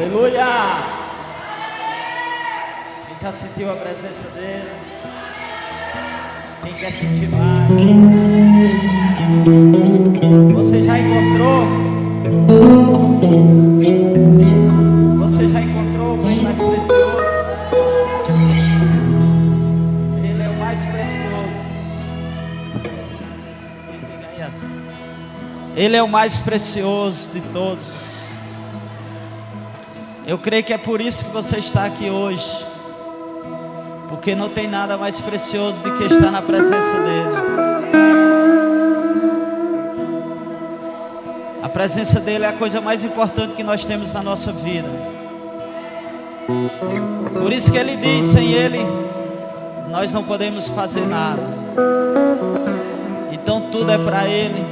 Aleluia! Quem já sentiu a presença dele? Quem quer sentir mais? Você já encontrou? Você já encontrou o bem mais precioso? Ele é o mais precioso. Ele é o mais precioso de todos. Eu creio que é por isso que você está aqui hoje, porque não tem nada mais precioso do que estar na presença dele. A presença dele é a coisa mais importante que nós temos na nossa vida. Por isso que ele diz: sem ele nós não podemos fazer nada. Então tudo é para ele,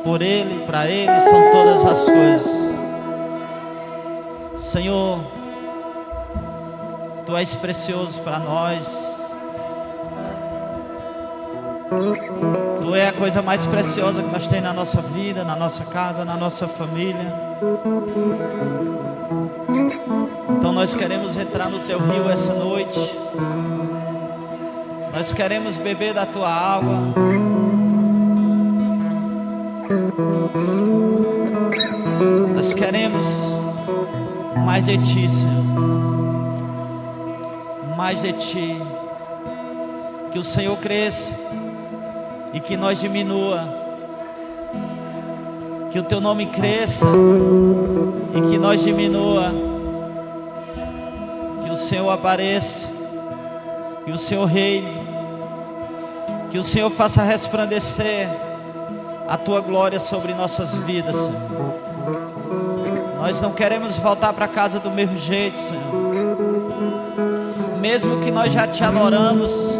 por ele, para ele são todas as coisas. Senhor, Tu és precioso para nós. Tu é a coisa mais preciosa que nós temos na nossa vida, na nossa casa, na nossa família. Então nós queremos entrar no Teu rio essa noite. Nós queremos beber da Tua água. Nós queremos mais de Ti, Senhor. Mais de Ti. Que o Senhor cresça e que nós diminua. Que o Teu nome cresça e que nós diminua. Que o Senhor apareça, que o Senhor reine, que o Senhor faça resplandecer a Tua glória sobre nossas vidas, Senhor. Nós não queremos voltar para casa do mesmo jeito, Senhor. Mesmo que nós já Te adoramos,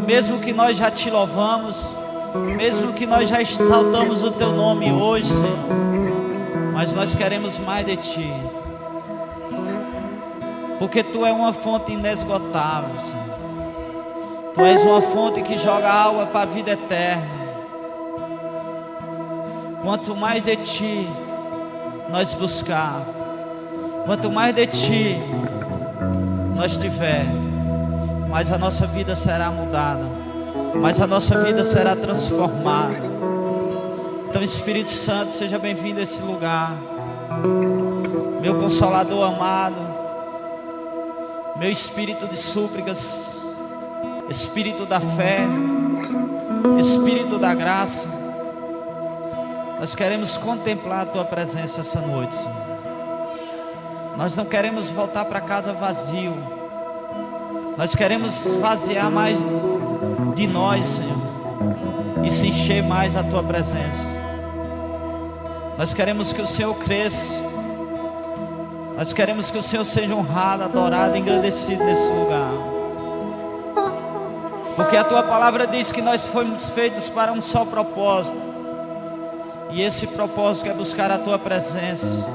mesmo que nós já Te louvamos, mesmo que nós já exaltamos o Teu nome hoje, Senhor, mas nós queremos mais de Ti, porque Tu é uma fonte inesgotável, Senhor. Tu és uma fonte que joga água para a vida eterna. Quanto mais de Ti nós buscar, quanto mais de Ti nós tiver, mais a nossa vida será mudada, mais a nossa vida será transformada. Então, Espírito Santo, seja bem-vindo a esse lugar, meu Consolador amado, meu Espírito de súplicas, Espírito da fé, Espírito da graça. Nós queremos contemplar a Tua presença essa noite, Senhor. Nós não queremos voltar para casa vazio. Nós queremos esvaziar mais de nós, Senhor, e se encher mais da Tua presença. Nós queremos que o Senhor cresça. Nós queremos que o Senhor seja honrado, adorado, engrandecido nesse lugar. Porque a Tua palavra diz que nós fomos feitos para um só propósito. E esse propósito é buscar a Tua presença.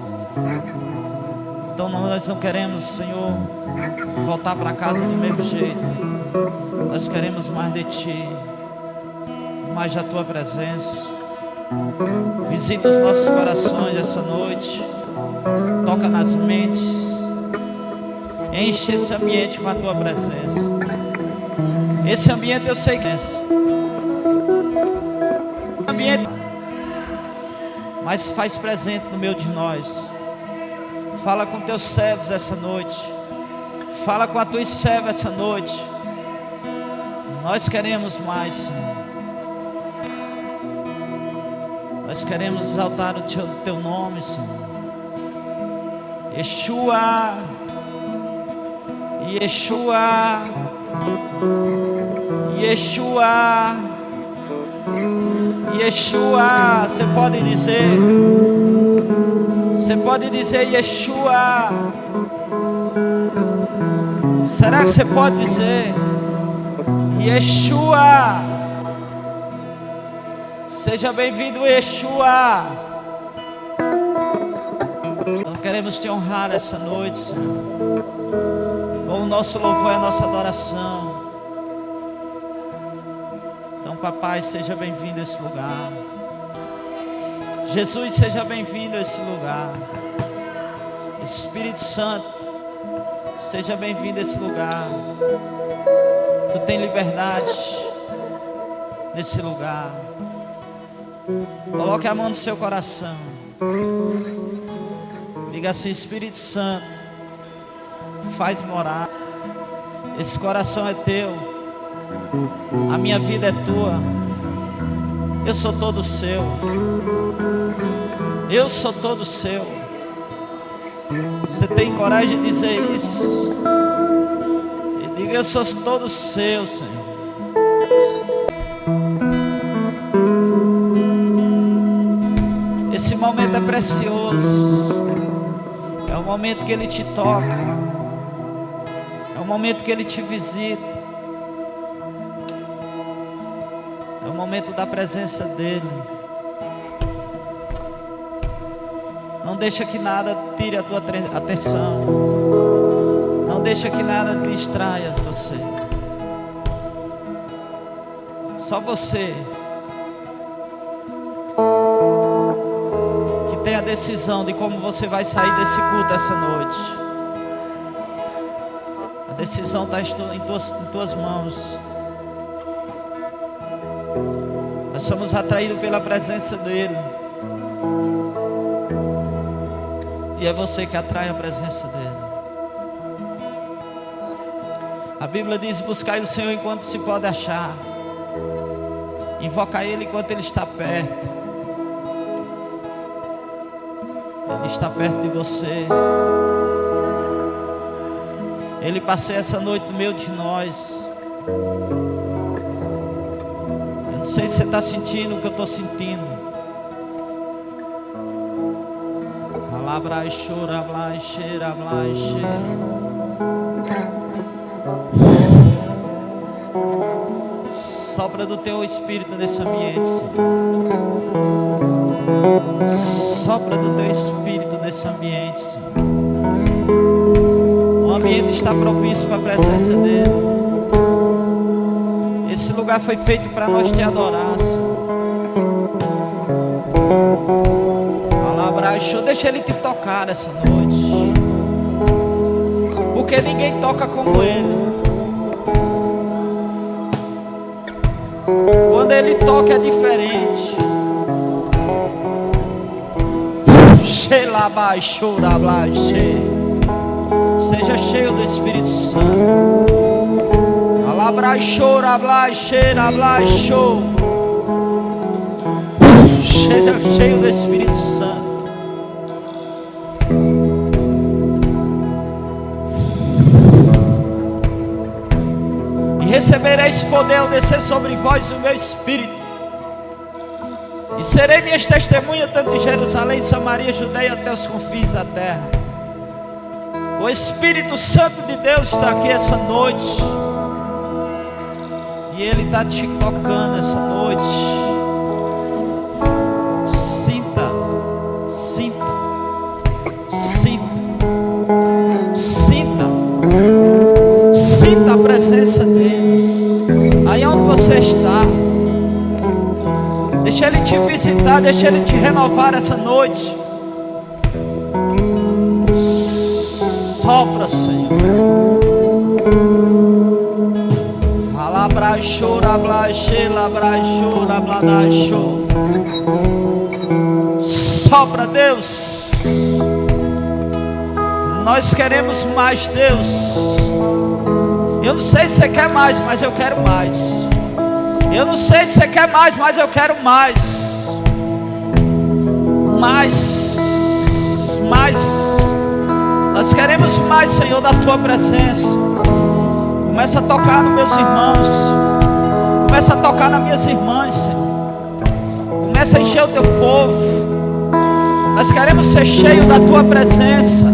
Então nós não queremos, Senhor, voltar para casa do mesmo jeito. Nós queremos mais de Ti, mais da Tua presença. Visita os nossos corações essa noite. Toca nas mentes. Enche esse ambiente com a Tua presença. Esse ambiente eu sei que é esse ambiente, mas faz presente no meio de nós. Fala com Teus servos essa noite. Fala com as Tuas servas essa noite. Nós queremos mais, Senhor. Nós queremos exaltar o Teu nome, Senhor. Yeshua, Yeshua, Yeshua, Yeshua. Você pode dizer Yeshua. Será que você pode dizer Yeshua? Seja bem-vindo, Yeshua. Então queremos Te honrar essa noite, Senhor. Com o nosso louvor e a nossa adoração. Então, Papai, seja bem-vindo a esse lugar. Jesus, seja bem-vindo a esse lugar. Espírito Santo, seja bem-vindo a esse lugar. Tu tem liberdade nesse lugar. Coloque a mão no seu coração. Diga assim: Espírito Santo, faz morar. Esse coração é teu. A minha vida é tua. Eu sou todo seu. Eu sou todo seu. Você tem coragem de dizer isso? E diga: eu sou todo seu, Senhor. Esse momento é precioso. É o momento que Ele te toca. É o momento que Ele te visita. É o momento da presença dEle. Não deixa que nada tire a tua atenção. Não deixa que nada distraia você. Só você que tem a decisão de como você vai sair desse culto essa noite. A decisão está em tuas mãos. Nós somos atraídos pela presença dEle. E é você que atrai a presença dEle. A Bíblia diz: buscai o Senhor enquanto se pode achar. Invoca Ele enquanto Ele está perto. Ele está perto de você. Ele passeia essa noite no meio de nós. Eu não sei se você está sentindo o que eu estou sentindo. Alabrai, chora, blai, cheira, blai, cheira. Sopra do teu espírito nesse ambiente, Senhor. Sopra do teu espírito nesse ambiente, Senhor. O ambiente está propício para a presença dEle. Esse lugar foi feito para nós te adorar, Senhor. Alabraixo, deixa Ele te tocar essa noite. Porque ninguém toca como Ele. Quando Ele toca é diferente. Seja cheio do Espírito Santo. Seja cheio do Espírito Santo. E recebereis poder ao descer sobre vós o meu Espírito. E serei minhas testemunhas tanto em Jerusalém, Samaria, Judeia, até os confins da terra. O Espírito Santo de Deus está aqui essa noite. E Ele está te tocando essa noite. Sinta, sinta, sinta, sinta, sinta a presença dEle. Aí onde você está, deixa Ele te visitar, deixa Ele te renovar essa noite. Sopra, Senhor. Sopra, Deus. Nós queremos mais, Deus. Eu não sei se você quer mais, mas eu quero mais. Eu não sei se você quer mais, mas eu quero mais. Mais, mais. Nós queremos mais, Senhor, da Tua presença. Começa a tocar nos meus irmãos. Começa a tocar nas minhas irmãs, Senhor. Começa a encher o Teu povo. Nós queremos ser cheios da Tua presença.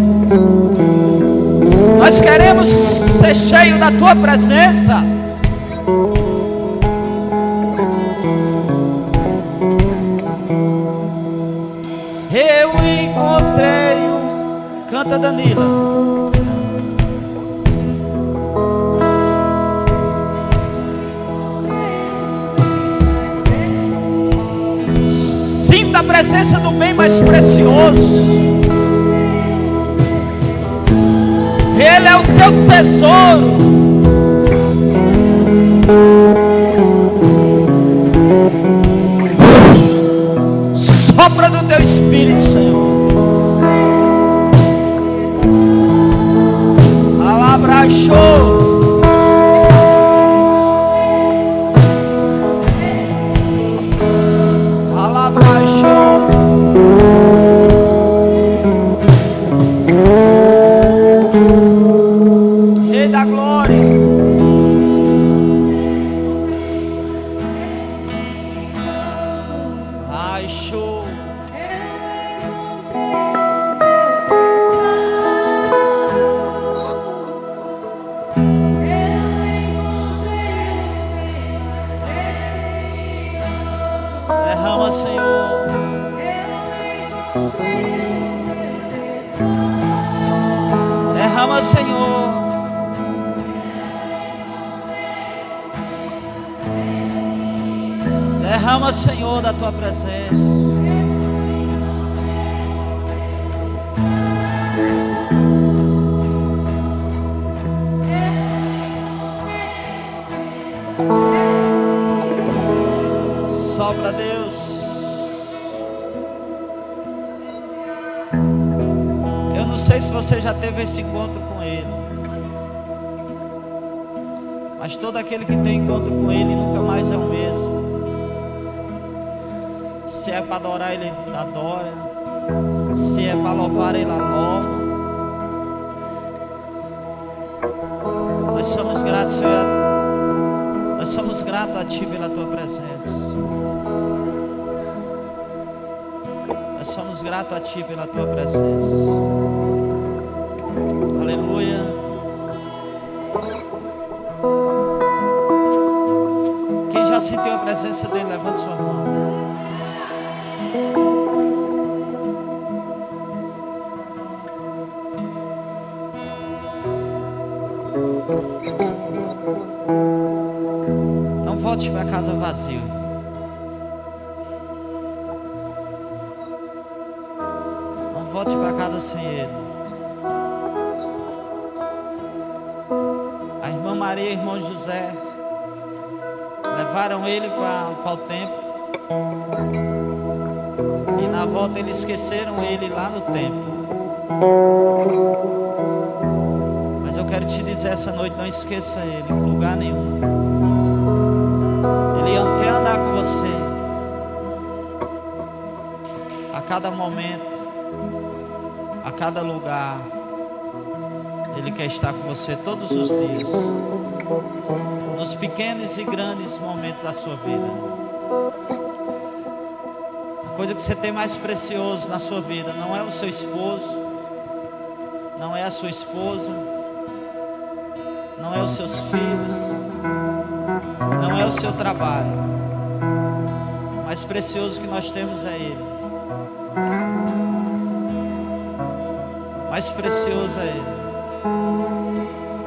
Nós queremos ser cheios da Tua presença. Eu encontrei. Canta, Danila. Sinta a presença do bem mais precioso. Ele é o teu tesouro. Sopra do teu Espírito, Senhor. Alabrachou. Rei da glória. Ai, show. Derrama, Senhor. Derrama, Senhor. Derrama, Senhor, da tua presença. Sopra, Deus. Eu não sei se você já teve esse encontro com Ele, mas todo aquele que tem encontro com Ele nunca mais é o mesmo. Se é para adorar, Ele adora. Se é para louvar, Ele louva. Nós somos gratos, Senhor. Nós somos gratos a Ti pela Tua presença, Senhor. Nós somos gratos a Ti pela Tua presença. Aleluia. Quem já sentiu a presença dEle, levante sua mão. Não volte para casa vazio. Não volte para casa sem Ele. A irmã Maria e o irmão José levaram ele para o templo. E na volta eles esqueceram ele lá no templo. Mas eu quero te dizer essa noite, não esqueça Ele em lugar nenhum. Ele quer andar com você a cada momento, a cada lugar. Ele quer estar com você todos os dias, nos pequenos e grandes momentos da sua vida. A coisa que você tem mais precioso na sua vida não é o seu esposo, não é a sua esposa, não é os seus filhos, não é o seu trabalho. O mais precioso que nós temos é Ele. O mais precioso é Ele.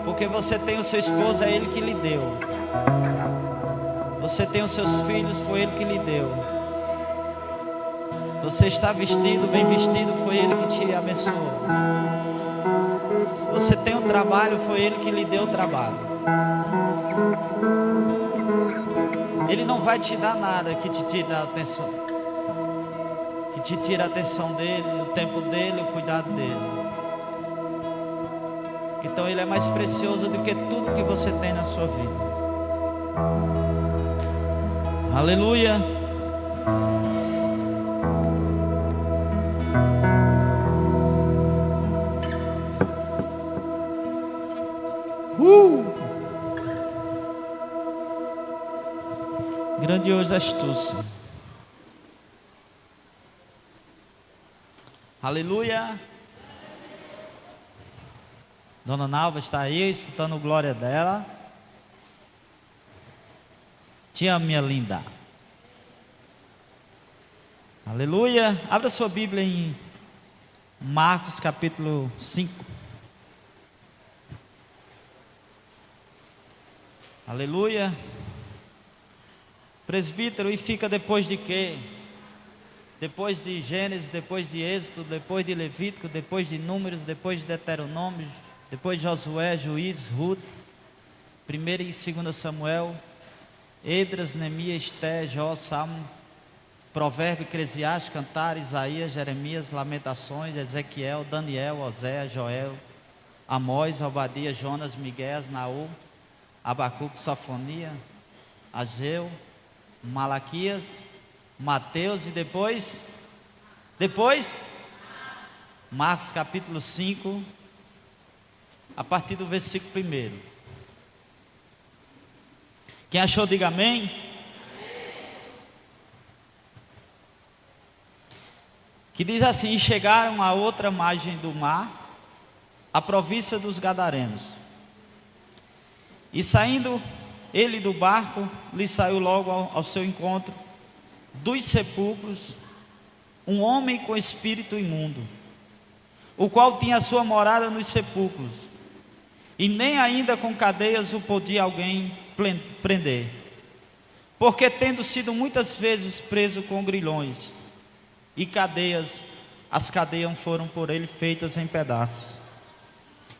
Porque você tem o seu esposo, é Ele que lhe deu. Você tem os seus filhos, foi Ele que lhe deu. Você está vestido, bem vestido, foi Ele que te abençoou. Se você tem um trabalho, foi Ele que lhe deu o trabalho. Ele não vai te dar nada que te tire a atenção, que te tire a atenção dele, o tempo dele, o cuidado dele. Então Ele é mais precioso do que tudo que você tem na sua vida. Aleluia. Grandioso és tu, Senhor. Aleluia. Dona Nalva está aí, escutando glória dela. Te amo, minha linda. Aleluia. Abra sua Bíblia em Marcos capítulo 5. Aleluia. Presbítero, e fica depois de quê? Depois de Gênesis, depois de Êxodo, depois de Levítico, depois de Números, depois de Deuteronômio, depois Josué, Juízes, Ruth, 1 e 2 Samuel, Esdras, Neemias, Esté, Jó, Salmo, Provérbio, Eclesiastes, Cantar, Isaías, Jeremias, Lamentações, Ezequiel, Daniel, Oséias, Joel, Amós, Obadias, Jonas, Miqueias, Naú, Abacuque, Sofonia, Ageu, Malaquias, Mateus e depois Marcos capítulo 5, a partir do versículo 1. Quem achou, diga amém. Que diz assim: e chegaram a outra margem do mar, a província dos Gadarenos. E saindo ele do barco, lhe saiu logo ao seu encontro, dos sepulcros, um homem com espírito imundo, o qual tinha a sua morada nos sepulcros, e nem ainda com cadeias o podia alguém prender, porque tendo sido muitas vezes preso com grilhões e cadeias, as cadeias foram por ele feitas em pedaços,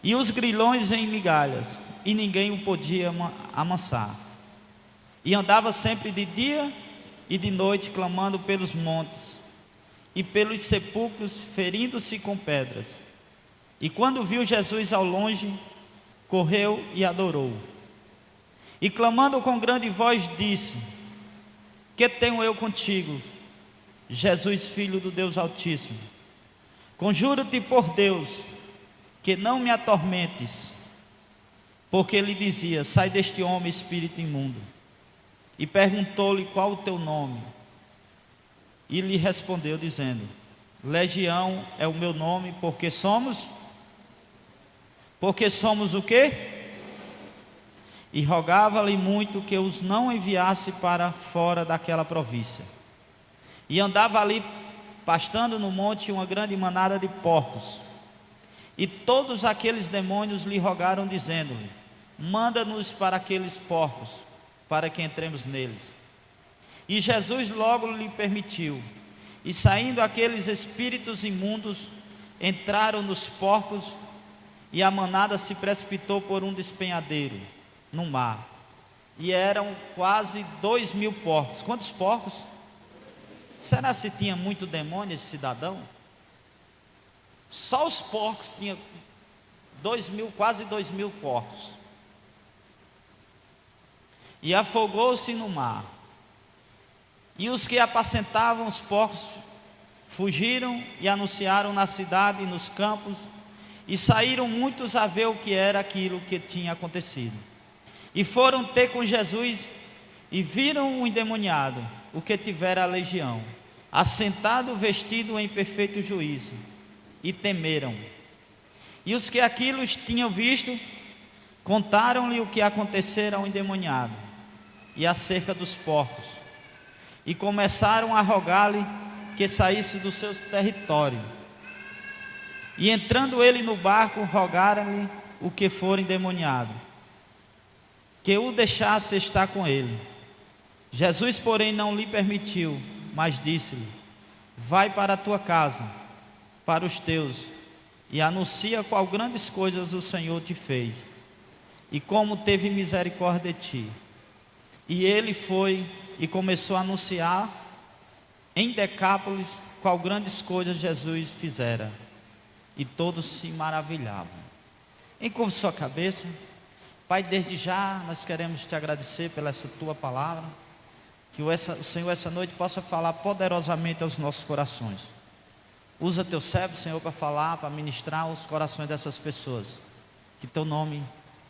e os grilhões em migalhas, e ninguém o podia amansar. E andava sempre de dia e de noite, clamando pelos montes e pelos sepulcros, ferindo-se com pedras. E quando viu Jesus ao longe, correu e adorou. E clamando com grande voz, disse: que tenho eu contigo, Jesus, filho do Deus Altíssimo? Conjuro-te por Deus, que não me atormentes. Porque ele dizia: sai deste homem, espírito imundo. E perguntou-lhe: qual o teu nome? E lhe respondeu dizendo: Legião é o meu nome, porque somos o quê? E rogava-lhe muito que os não enviasse para fora daquela província. E andava ali pastando no monte uma grande manada de porcos. E todos aqueles demônios lhe rogaram, dizendo-lhe: manda-nos para aqueles porcos, para que entremos neles. E Jesus logo lhe permitiu. E saindo aqueles espíritos imundos, entraram nos porcos, e a manada se precipitou por um despenhadeiro no mar. E eram quase 2.000 porcos. Quantos porcos? Será se tinha muito demônio esse cidadão? Só os porcos tinha 2.000, quase 2.000 porcos. E afogou-se no mar. E os que apacentavam os porcos fugiram e anunciaram na cidade e nos campos, e saíram muitos a ver o que era aquilo que tinha acontecido. E foram ter com Jesus, e viram o endemoniado, o que tivera a legião, assentado, vestido em perfeito juízo, e temeram. E os que aquilo tinham visto, contaram-lhe o que acontecera ao endemoniado, e acerca dos porcos, e começaram a rogar-lhe que saísse do seu território. E entrando ele no barco, rogaram-lhe o que for endemoniado, que o deixasse estar com ele. Jesus, porém, não lhe permitiu, mas disse-lhe: vai para a tua casa, para os teus, e anuncia qual grandes coisas o Senhor te fez, e como teve misericórdia de ti. E ele foi e começou a anunciar em Decápolis qual grandes coisas Jesus fizera, e todos se maravilhavam. Encurve sua cabeça. Pai, desde já nós queremos te agradecer pela essa tua palavra, que o Senhor essa noite possa falar poderosamente aos nossos corações. Usa teu servo, Senhor, para falar, para ministrar os corações dessas pessoas, que teu nome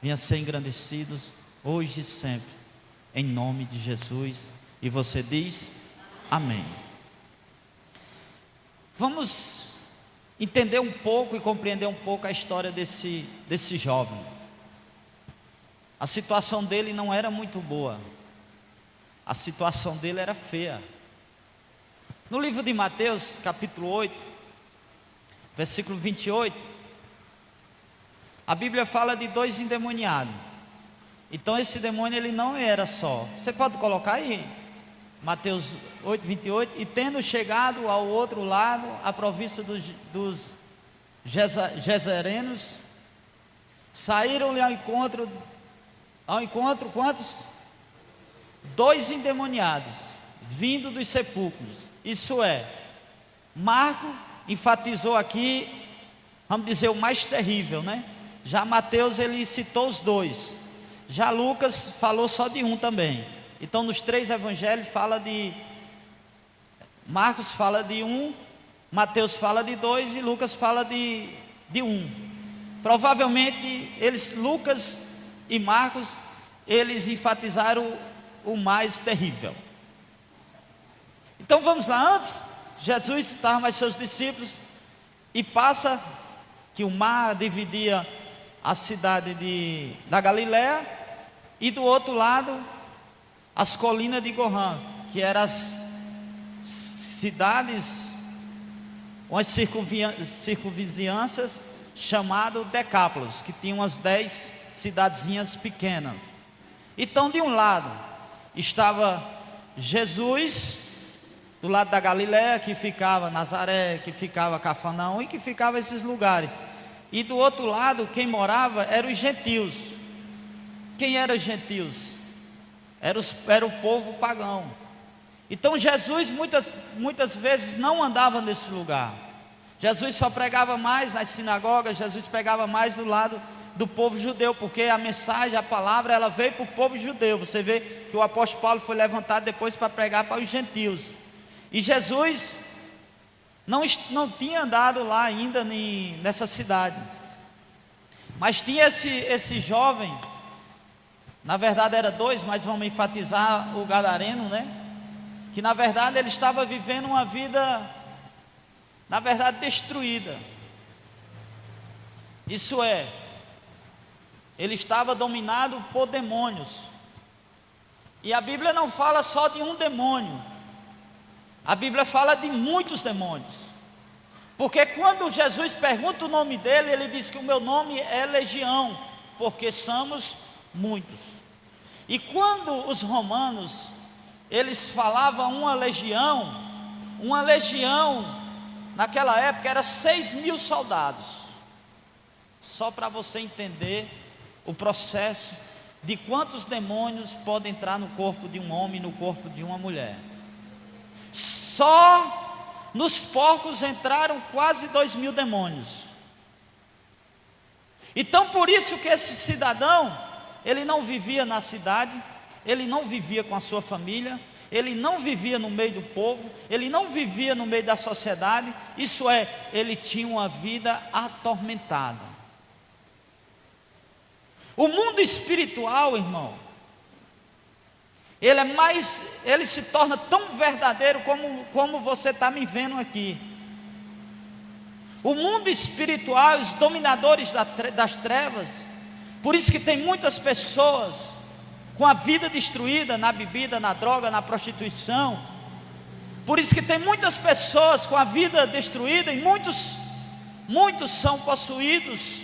venha ser engrandecido hoje e sempre, em nome de Jesus. E você diz amém. Vamos entender um pouco e compreender um pouco a história desse jovem. A situação dele não era muito boa, a situação dele era feia. No livro de Mateus, capítulo 8, versículo 28, a Bíblia fala de 2 endemoniados. Então esse demônio ele não era só. Você pode colocar aí, Mateus 8, 28. E tendo chegado ao outro lado, a província dos Gezerenos, Saíram-lhe ao encontro quantos? 2 endemoniados, vindo dos sepulcros. Isso é, Marco enfatizou aqui, vamos dizer, o mais terrível, né? Já Mateus, ele citou os 2. Já Lucas falou só de um também. Então nos 3 evangelhos fala de... Marcos fala de 1, Mateus fala de 2 e Lucas fala de 1. Provavelmente Lucas e Marcos, eles enfatizaram o mais terrível. Então vamos lá. Antes, Jesus estava com seus discípulos e passa que o mar dividia a cidade da Galiléia, e do outro lado as colinas de Gorã, que eram as cidades, umas circunvizinhanças, chamado Decápolis, que tinham umas 10 cidadezinhas pequenas. Então de um lado estava Jesus, do lado da Galiléia, que ficava Nazaré, que ficava Cafarnaum e que ficava esses lugares. E do outro lado, quem morava eram os gentios. Quem eram os gentios? Era o povo pagão. Então Jesus muitas vezes não andava nesse lugar. Jesus só pregava mais nas sinagogas, Jesus pregava mais do lado do povo judeu, porque a mensagem, a palavra, ela veio para o povo judeu. Você vê que o apóstolo Paulo foi levantado depois para pregar para os gentios. E Jesus não tinha andado lá ainda nessa cidade, mas tinha esse jovem, na verdade era 2, mas vamos enfatizar o gadareno, né? Que na verdade ele estava vivendo uma vida, na verdade, destruída. Isso é, ele estava dominado por demônios. E a Bíblia não fala só de um demônio, a Bíblia fala de muitos demônios. Porque quando Jesus pergunta o nome dele, ele diz que o meu nome é Legião, porque somos muitos. E quando os romanos, eles falavam uma legião naquela época era 6.000 soldados. Só para você entender o processo de quantos demônios podem entrar no corpo de um homem, no corpo de uma mulher. Só nos porcos entraram quase 2.000 demônios. Então por isso que esse cidadão, ele não vivia na cidade, ele não vivia com a sua família, ele não vivia no meio do povo, ele não vivia no meio da sociedade. Isso é, ele tinha uma vida atormentada. O mundo espiritual, irmão, ele se torna tão verdadeiro como você está me vendo aqui. O mundo espiritual, os dominadores das trevas, por isso que tem muitas pessoas com a vida destruída na bebida, na droga, na prostituição. Por isso que tem muitas pessoas com a vida destruída, e muitos são possuídos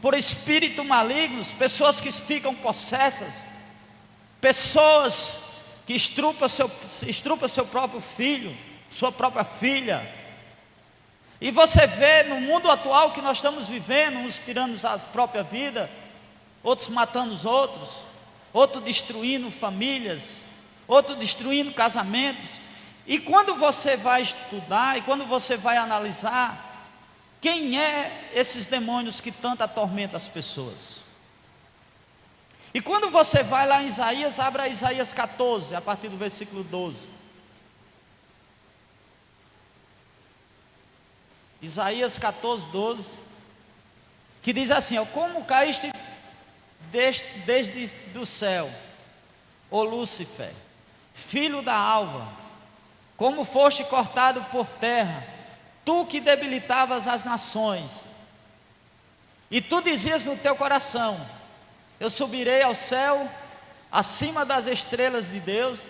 por espíritos malignos, pessoas que ficam possessas, pessoas que estrupam seu próprio filho, sua própria filha. E você vê no mundo atual que nós estamos vivendo, uns tirando a própria vida, outros matando os outros, outros destruindo famílias, outros destruindo casamentos. E quando você vai estudar, e quando você vai analisar, quem é esses demônios que tanto atormentam as pessoas? E quando você vai lá em Isaías, abra Isaías 14, a partir do versículo 12. Isaías 14, 12, que diz assim: ó, como caíste desde do céu, ó Lúcifer, filho da alva, como foste cortado por terra, tu que debilitavas as nações. E tu dizias no teu coração: eu subirei ao céu, acima das estrelas de Deus,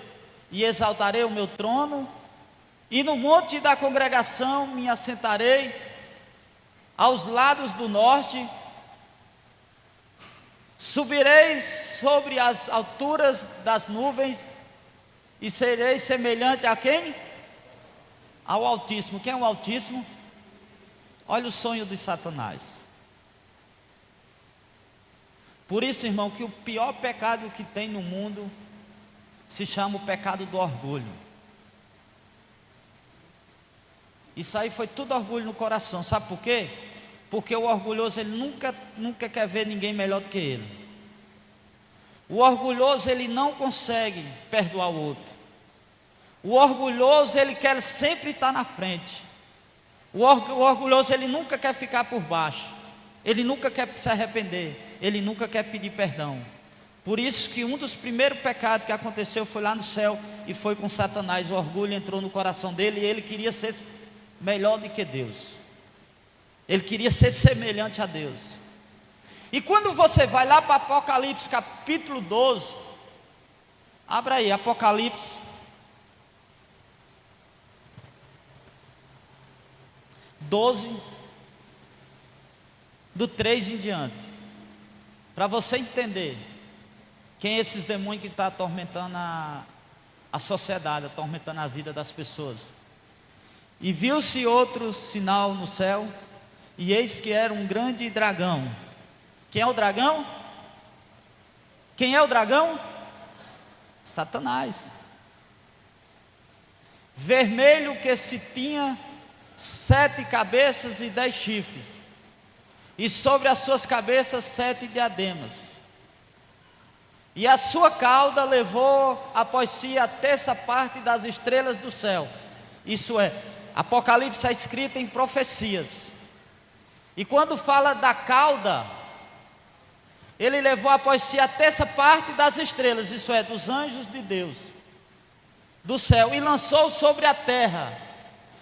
e exaltarei o meu trono, e no monte da congregação me assentarei, aos lados do norte. Subirei sobre as alturas das nuvens, e serei semelhante a quem? Ao Altíssimo. Quem é o Altíssimo? Olha o sonho de Satanás. Por isso, irmão, que o pior pecado que tem no mundo se chama o pecado do orgulho. Isso aí foi tudo orgulho no coração, sabe por quê? Porque o orgulhoso, ele nunca quer ver ninguém melhor do que ele. O orgulhoso, ele não consegue perdoar o outro. O orgulhoso, ele quer sempre estar na frente. O orgulhoso, ele nunca quer ficar por baixo. Ele nunca quer se arrepender. Ele nunca quer pedir perdão. Por isso que um dos primeiros pecados que aconteceu foi lá no céu e foi com Satanás. O orgulho entrou no coração dele e ele queria ser melhor do que Deus. Ele queria ser semelhante a Deus. E quando você vai lá para Apocalipse capítulo 12, abra aí, Apocalipse 12, do 3 em diante, para você entender quem é esses demônios que estão atormentando a sociedade, atormentando a vida das pessoas. E viu-se outro sinal no céu, e eis que era um grande dragão. Quem é o dragão? Quem é o dragão? Satanás. Vermelho, que se tinha 7 cabeças e 10 chifres, e sobre as suas cabeças 7 diademas. E a sua cauda levou após si a terça parte das estrelas do céu. Isso é, Apocalipse é escrito em profecias. E quando fala da cauda, ele levou após si a terça parte das estrelas, isso é, dos anjos de Deus, do céu, e lançou sobre a terra.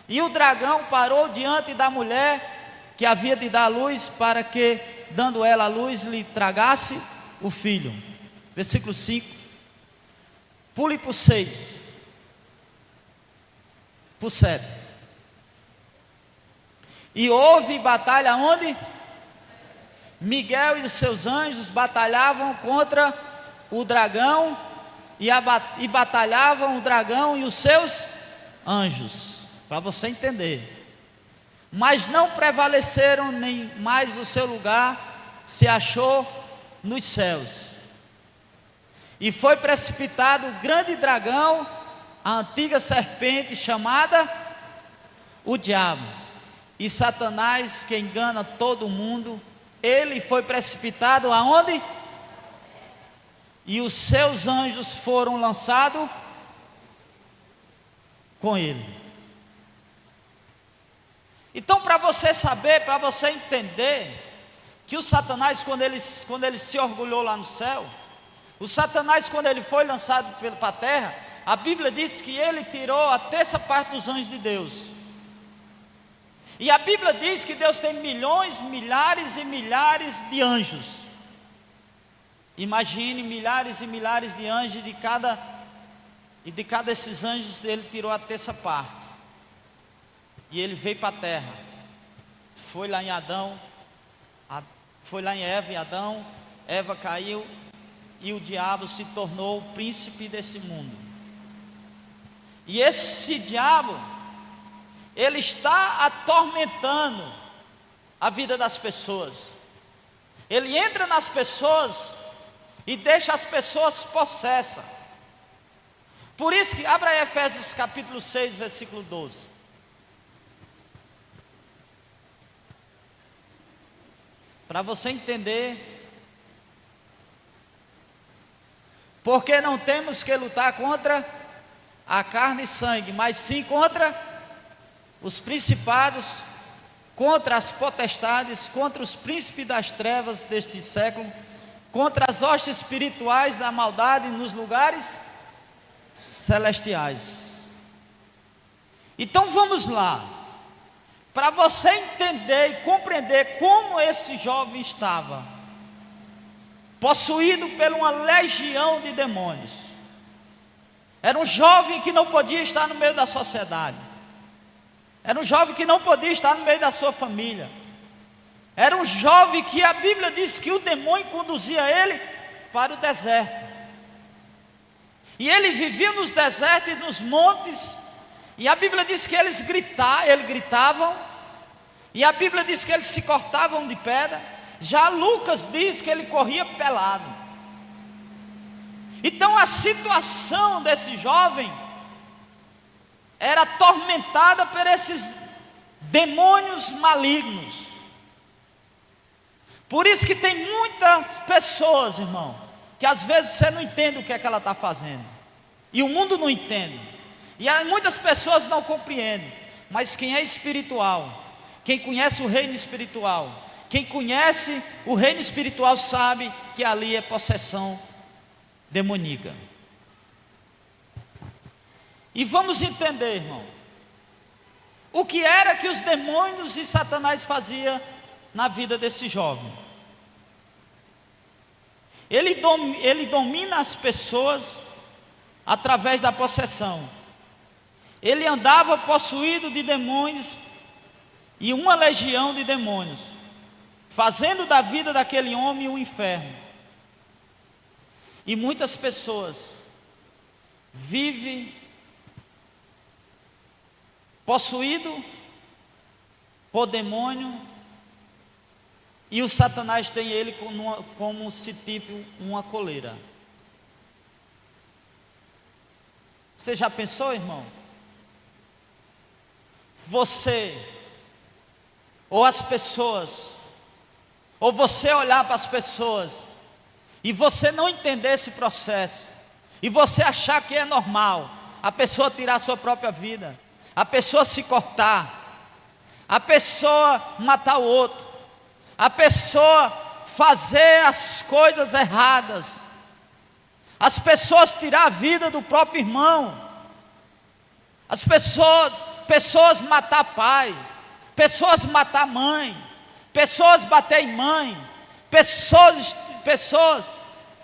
E o dragão parou diante da mulher que havia de dar a luz, para que, dando ela a luz, lhe tragasse o filho. Versículo 5. Pule para o 6, para o 7. E houve batalha onde? Miguel e os seus anjos batalhavam contra o dragão, e batalhavam o dragão e os seus anjos, para você entender. Mas não prevaleceram, nem mais o seu lugar se achou nos céus. E foi precipitado o grande dragão, a antiga serpente chamada o diabo, e Satanás, que engana todo mundo. Ele foi precipitado aonde? E os seus anjos foram lançados com ele. Então, para você saber, para você entender que o Satanás, quando ele se orgulhou lá no céu, o Satanás, quando ele foi lançado para a terra, a Bíblia diz que ele tirou a terça parte dos anjos de Deus. E a Bíblia diz que Deus tem milhões, milhares e milhares de anjos. Imagine milhares e milhares de anjos, e de cada desses anjos ele tirou a terça parte. E ele veio para a terra. Foi lá em Adão, foi lá em Eva e Adão. Eva caiu e o diabo se tornou o príncipe desse mundo. E esse diabo, ele está atormentando a vida das pessoas. Ele entra nas pessoas e deixa as pessoas possessas. Por isso que, abra aí Efésios capítulo 6, versículo 12. Para você entender. Porque não temos que lutar contra a carne e sangue, mas sim contra os principados, contra as potestades, contra os príncipes das trevas deste século, contra as hostes espirituais da maldade nos lugares celestiais. Então vamos lá, para você entender e compreender como esse jovem estava, possuído por uma legião de demônios. Era um jovem que não podia estar no meio da sociedade. Era um jovem que não podia estar no meio da sua família. Era um jovem que a Bíblia diz que o demônio conduzia ele para o deserto. E ele vivia nos desertos e nos montes. E a Bíblia diz que eles gritavam. E a Bíblia diz que eles se cortavam de pedra. Já Lucas diz que ele corria pelado. Então a situação desse jovem era atormentada por esses demônios malignos. Por isso que tem muitas pessoas, irmão, que às vezes você não entende o que é que ela está fazendo, e o mundo não entende, e muitas pessoas não compreendem. Mas quem é espiritual, quem conhece o reino espiritual, quem conhece o reino espiritual sabe que ali é possessão demoníaca. E vamos entender, irmão, o que era que os demônios e Satanás faziam na vida desse jovem. Ele domina as pessoas através da possessão. Ele andava possuído de demônios e uma legião de demônios, fazendo da vida daquele homem um inferno. E muitas pessoas vivem possuído por demônio, e o Satanás tem ele como se tipo uma coleira. Você já pensou, irmão? Você, ou as pessoas, ou você olhar para as pessoas, e você não entender esse processo, e você achar que é normal a pessoa tirar a sua própria vida, a pessoa se cortar, a pessoa matar o outro, a pessoa fazer as coisas erradas, as pessoas tirar a vida do próprio irmão, as pessoas matar pai, pessoas matar mãe, pessoas bater em mãe, pessoas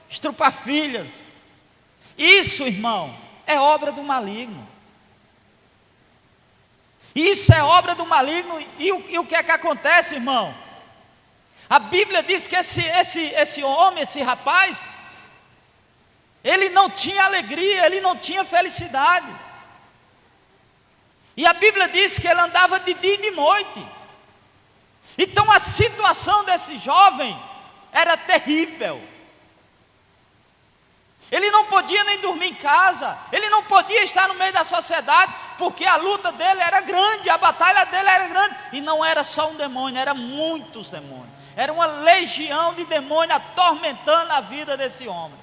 estrupar filhas. Isso, irmão, é obra do maligno. Isso é obra do maligno. E o que é que acontece, irmão? A Bíblia diz que esse homem, esse rapaz, ele não tinha alegria, ele não tinha felicidade. E a Bíblia diz que ele andava de dia e de noite. Então a situação desse jovem era terrível. Ele não podia nem dormir em casa, ele não podia estar no meio da sociedade, porque a luta dele era grande, a batalha dele era grande. E não era só um demônio, eram muitos demônios. Era uma legião de demônios atormentando a vida desse homem.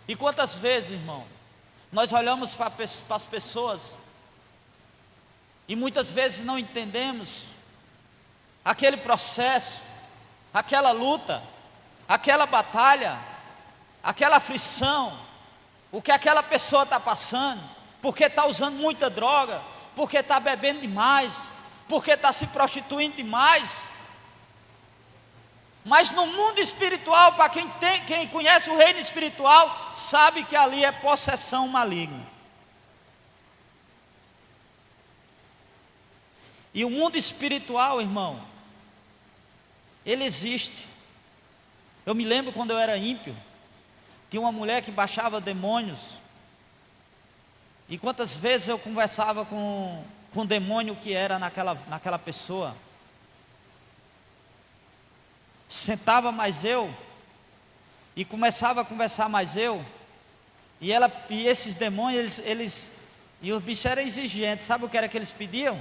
E quantas vezes, irmão, nós olhamos para as pessoas e muitas vezes não entendemos aquele processo, aquela luta, aquela batalha, aquela aflição, o que aquela pessoa está passando, porque está usando muita droga, porque está bebendo demais, porque está se prostituindo demais. Mas no mundo espiritual, para quem conhece o reino espiritual, sabe que ali é possessão maligna. E o mundo espiritual, irmão, ele existe. Eu me lembro quando eu era ímpio, tinha uma mulher que baixava demônios, e quantas vezes eu conversava com o demônio que era naquela pessoa. Sentava mais eu, e começava a conversar mais eu, e esses demônios, e os bichos eram exigentes. Sabe o que era que eles pediam?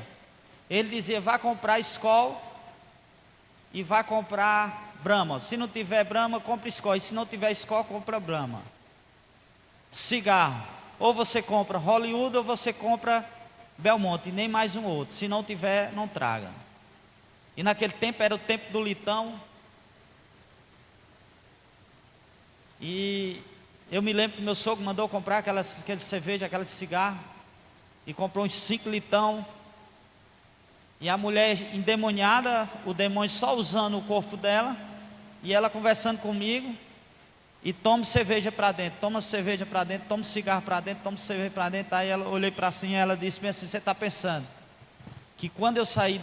Ele dizia: vá comprar Skol e vá comprar Brahma. Se não tiver Brahma, compra Skol. E se não tiver Skol, compra Brahma. Cigarro, ou você compra Hollywood ou você compra Belmonte, e nem mais um outro. Se não tiver, não traga. E naquele tempo era o tempo do litão. E eu me lembro que meu sogro mandou comprar aquela cerveja, aquela cigarro, e comprou uns 5 litão. E a mulher endemoniada, o demônio só usando o corpo dela, e ela conversando comigo, e toma cerveja para dentro, toma cerveja para dentro, toma cigarro para dentro, toma cerveja para dentro. Aí eu olhei para cima e ela disse assim: você está pensando que quando eu sair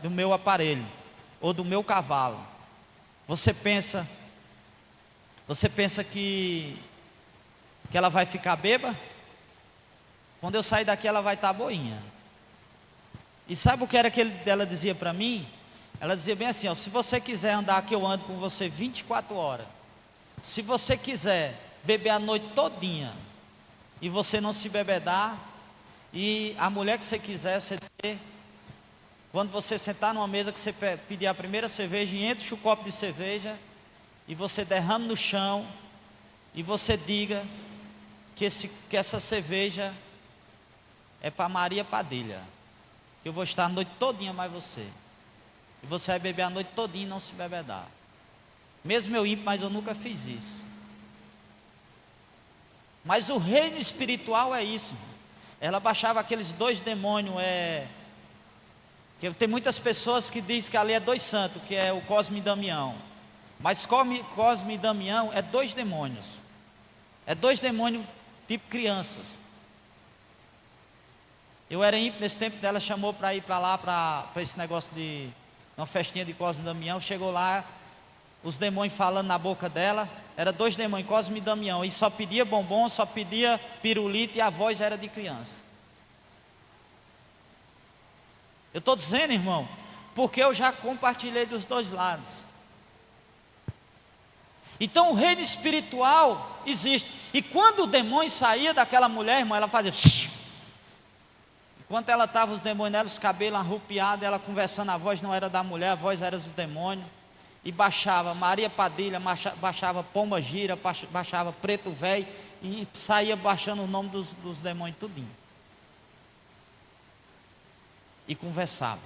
do meu aparelho, ou do meu cavalo, você pensa que ela vai ficar bêbada? Quando eu sair daqui, ela vai estar boinha. E sabe o que era que ela dizia para mim? Ela dizia bem assim, ó, se você quiser andar que eu ando com você 24 horas, se você quiser beber a noite todinha, e você não se bebedar, e a mulher que você quiser, você ter, quando você sentar numa mesa que você pedir a primeira cerveja, e enche o copo de cerveja, e você derrame no chão, e você diga que essa cerveja é para Maria Padilha, que eu vou estar a noite todinha mais você, e você vai beber a noite todinha e não se bebedar. Mesmo eu ímpio, mas eu nunca fiz isso. Mas o reino espiritual é isso. Ela baixava aqueles 2 demônios, que tem muitas pessoas que dizem que ali é 2 santos, que é o Cosme e Damião. Mas Cosme e Damião é 2 demônios. É 2 demônios tipo crianças. Eu era ímpio nesse tempo, ela chamou para ir para lá, para esse negócio de uma festinha de Cosme e Damião. Chegou lá, os demônios falando na boca dela. Era 2 demônios, Cosme e Damião. E só pedia bombom, só pedia pirulito, e a voz era de criança. Eu estou dizendo, irmão, porque eu já compartilhei dos 2 lados. Então o reino espiritual existe. E quando o demônio saía daquela mulher, irmão, ela fazia... Enquanto ela estava, os demônios nela, os cabelos arrupiados, ela conversando, a voz não era da mulher, a voz era dos demônios. E baixava Maria Padilha, baixava Pomba Gira, baixava Preto Velho, e saía baixando o nome dos demônios tudinho. E conversava.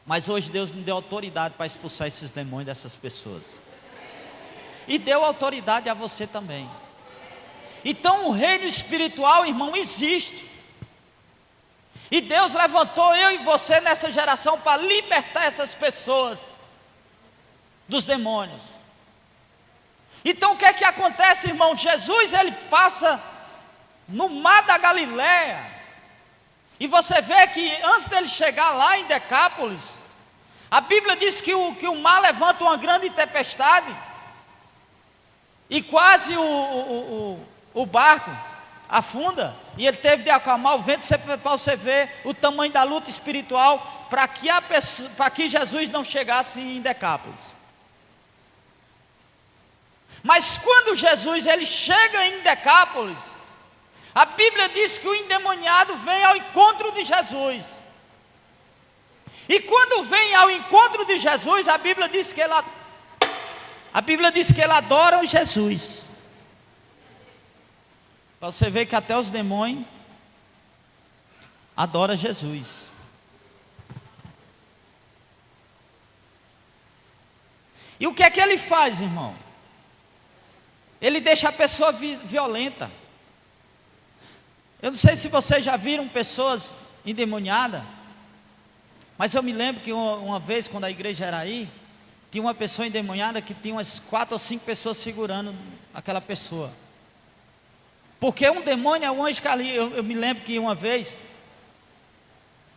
Mas hoje Deus me deu autoridade para expulsar esses demônios dessas pessoas. E deu autoridade a você também. Então o reino espiritual, irmão, existe. E Deus levantou eu e você nessa geração para libertar essas pessoas dos demônios. Então o que é que acontece, irmão? Jesus, ele passa no mar da Galileia. E você vê que antes dele chegar lá em Decápolis, a Bíblia diz que o mar levanta uma grande tempestade. E quase o barco afunda, e ele teve de acalmar o vento, para você ver o tamanho da luta espiritual, para que Jesus não chegasse em Decápolis. Mas quando Jesus ele chega em Decápolis, a Bíblia diz que o endemoniado vem ao encontro de Jesus. E quando vem ao encontro de Jesus, a Bíblia diz que ele adora Jesus. Para você ver que até os demônios adoram Jesus. E o que é que ele faz, irmão? Ele deixa a pessoa violenta. Eu não sei se vocês já viram pessoas endemoniadas, mas eu me lembro que uma vez, quando a igreja era aí, tinha uma pessoa endemoniada que tinha umas 4 ou 5 pessoas segurando aquela pessoa. Porque um demônio é um anjo caído. Eu me lembro que uma vez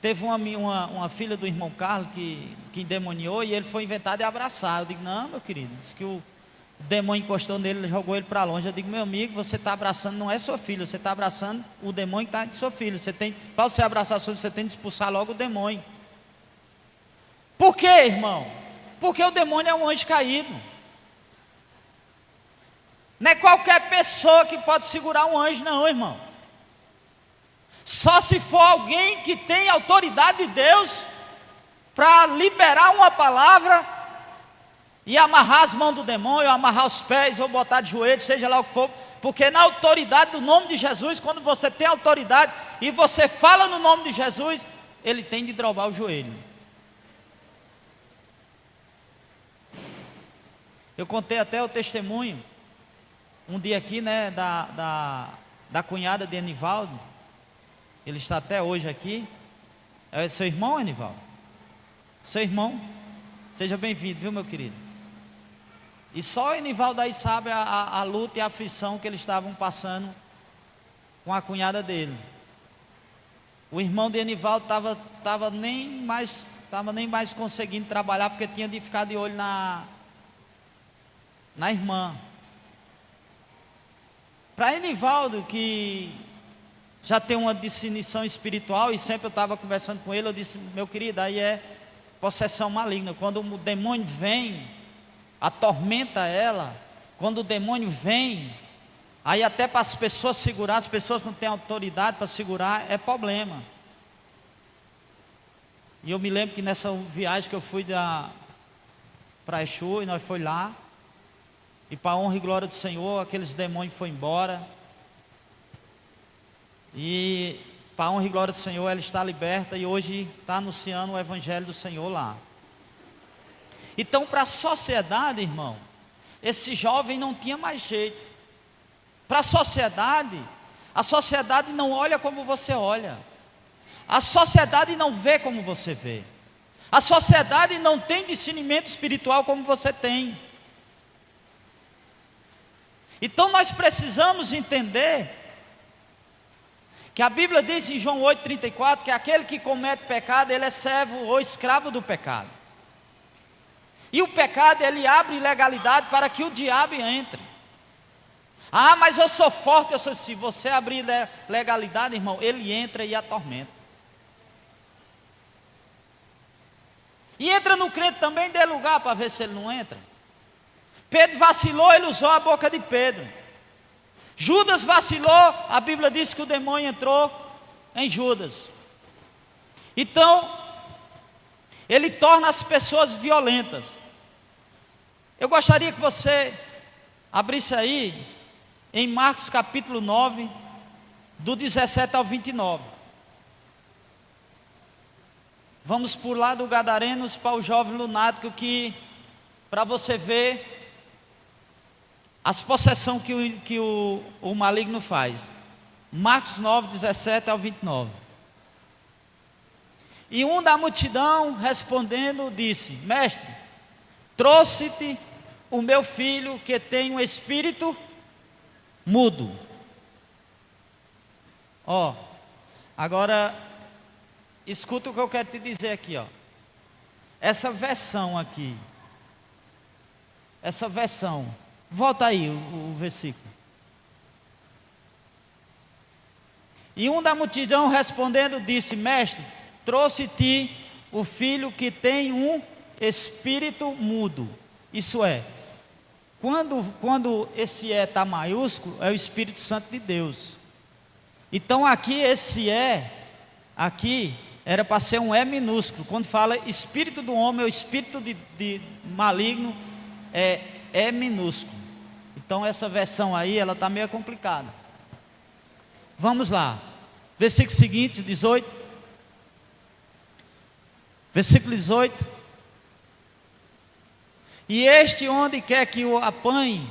teve uma filha do irmão Carlos que endemoniou, e ele foi inventado e abraçar. Eu digo, não, meu querido, disse que o demônio encostou nele, jogou ele para longe. Eu digo, meu amigo, você está abraçando, não é sua filha, você está abraçando o demônio que está de sua filha. Para você abraçar a sua filha, você tem de expulsar logo o demônio. Por quê, irmão? Porque o demônio é um anjo caído. Não é qualquer pessoa que pode segurar um anjo, não, irmão. Só se for alguém que tem autoridade de Deus para liberar uma palavra e amarrar as mãos do demônio, amarrar os pés, ou botar de joelho, seja lá o que for. Porque na autoridade do nome de Jesus, quando você tem autoridade e você fala no nome de Jesus, ele tem de dobrar o joelho. Eu contei até o testemunho um dia aqui, né, da cunhada de Enivaldo. Ele está até hoje aqui. É seu irmão, Enivaldo? Seu irmão. Seja bem-vindo, viu, meu querido? E só o Enivaldo aí sabe a luta e a aflição que eles estavam passando com a cunhada dele. O irmão de Enivaldo estava nem mais conseguindo trabalhar, porque tinha de ficar de olho na irmã. Para Enivaldo, que já tem uma definição espiritual, e sempre eu estava conversando com ele, eu disse, meu querido, aí é possessão maligna. Quando o demônio vem, atormenta ela, quando o demônio vem, aí até para as pessoas segurar, as pessoas não têm autoridade para segurar, é problema. E eu me lembro que nessa viagem que eu fui para Exu, e nós foi lá, e para a honra e glória do Senhor, aqueles demônios foram embora, e para a honra e glória do Senhor, ela está liberta, e hoje está anunciando o Evangelho do Senhor lá. Então, para a sociedade, irmão, esse jovem não tinha mais jeito. Para a sociedade não olha como você olha, a sociedade não vê como você vê, a sociedade não tem discernimento espiritual como você tem. Então nós precisamos entender que a Bíblia diz em João 8,34 que aquele que comete pecado, ele é servo ou escravo do pecado. E o pecado, ele abre legalidade para que o diabo entre. Ah, mas eu sou forte, se você abrir legalidade, irmão, ele entra e atormenta. E entra no crente também, dê lugar para ver se ele não entra. Pedro vacilou, ele usou a boca de Pedro. Judas vacilou, a Bíblia diz que o demônio entrou em Judas. Então, ele torna as pessoas violentas. Eu gostaria que você abrisse aí em Marcos capítulo 9, do 17 ao 29. Vamos pular do Gadarenos para o jovem lunático, que para você ver as possessões que o maligno faz. Marcos 9, 17 ao 29. E um da multidão, respondendo, disse: Mestre, trouxe-te o meu filho que tem um espírito mudo. Agora escuta o que eu quero te dizer aqui, essa versão aqui, volta aí o versículo. E um da multidão respondendo disse: Mestre, trouxe-te o filho que tem um espírito mudo. Isso é, quando esse está maiúsculo, é o Espírito Santo de Deus. Então aqui esse aqui era para ser um minúsculo. Quando fala espírito do homem, o espírito de maligno é minúsculo. Então essa versão aí, ela está meio complicada. Vamos lá, versículo seguinte, 18. Versículo 18. E este, onde quer que o apanhe,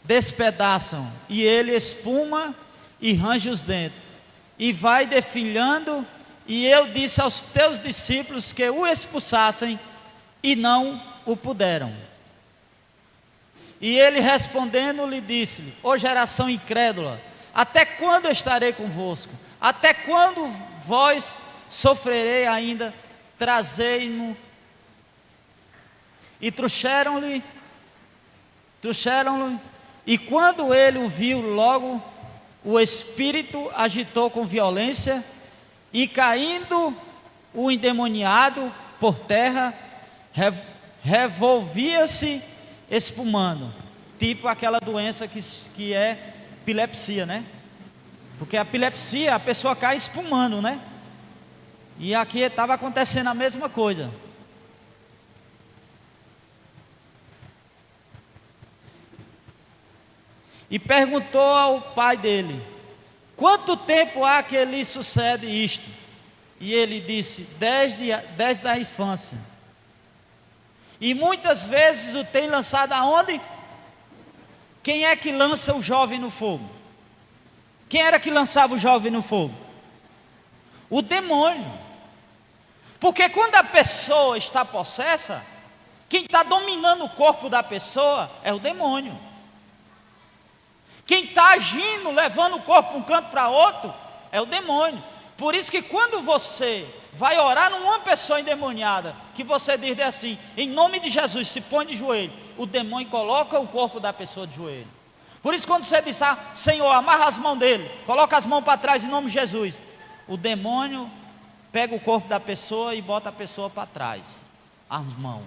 despedaçam, e ele espuma e range os dentes, e vai definhando. E eu disse aos teus discípulos que o expulsassem, e não o puderam. E ele respondendo lhe disse: ó geração incrédula, até quando estarei convosco? Até quando vós sofrerei ainda? Trazei-mo. E trouxeram-lhe, e quando ele o viu, logo o espírito agitou com violência, e caindo o endemoniado por terra, revolvia-se espumando, tipo aquela doença que é epilepsia, né? Porque a epilepsia, a pessoa cai espumando, né? E aqui estava acontecendo a mesma coisa. E perguntou ao pai dele: quanto tempo há que lhe sucede isto? E ele disse: desde a infância. E muitas vezes o tem lançado aonde? Quem é que lança o jovem no fogo? Quem era que lançava o jovem no fogo? O demônio. Porque quando a pessoa está possessa, quem está dominando o corpo da pessoa é o demônio. Quem está agindo, levando o corpo para um canto para outro, é o demônio. Por isso que quando você vai orar numa pessoa endemoniada, que você diz assim: em nome de Jesus, se põe de joelho, o demônio coloca o corpo da pessoa de joelho. Por isso, quando você diz, Senhor, amarra as mãos dele, coloca as mãos para trás em nome de Jesus, o demônio pega o corpo da pessoa e bota a pessoa para trás, as mãos.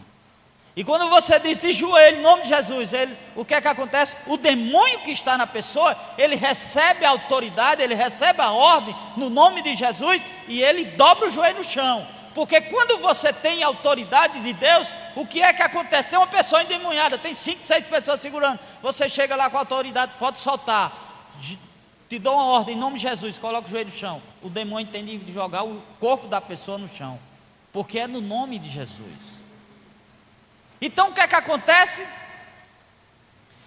E quando você diz de joelho em nome de Jesus, o que é que acontece? O demônio que está na pessoa, ele recebe a autoridade, ele recebe a ordem no nome de Jesus e ele dobra o joelho no chão. Porque quando você tem autoridade de Deus, o que é que acontece? Tem uma pessoa endemoniada, tem 5, 6 pessoas segurando. Você chega lá com a autoridade, pode soltar. Te dou uma ordem em nome de Jesus, coloca o joelho no chão. O demônio tem de jogar o corpo da pessoa no chão. Porque é no nome de Jesus. Então o que é que acontece?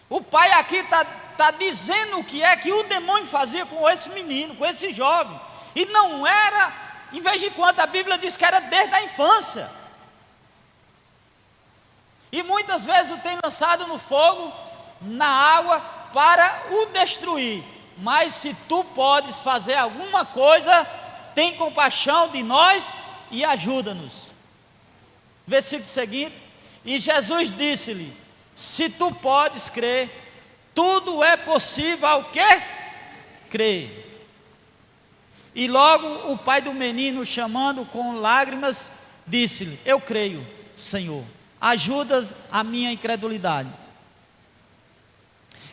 O pai aqui está dizendo o que é que o demônio fazia com esse menino, com esse jovem. E não era, em vez de quando a Bíblia diz que era desde a infância. E muitas vezes o tem lançado no fogo, na água, para o destruir. Mas se tu podes fazer alguma coisa, tem compaixão de nós e ajuda-nos. Versículo seguinte. E Jesus disse-lhe: se tu podes crer, tudo é possível ao que crê. E logo o pai do menino, chamando com lágrimas, disse-lhe: eu creio, Senhor, ajudas a minha incredulidade.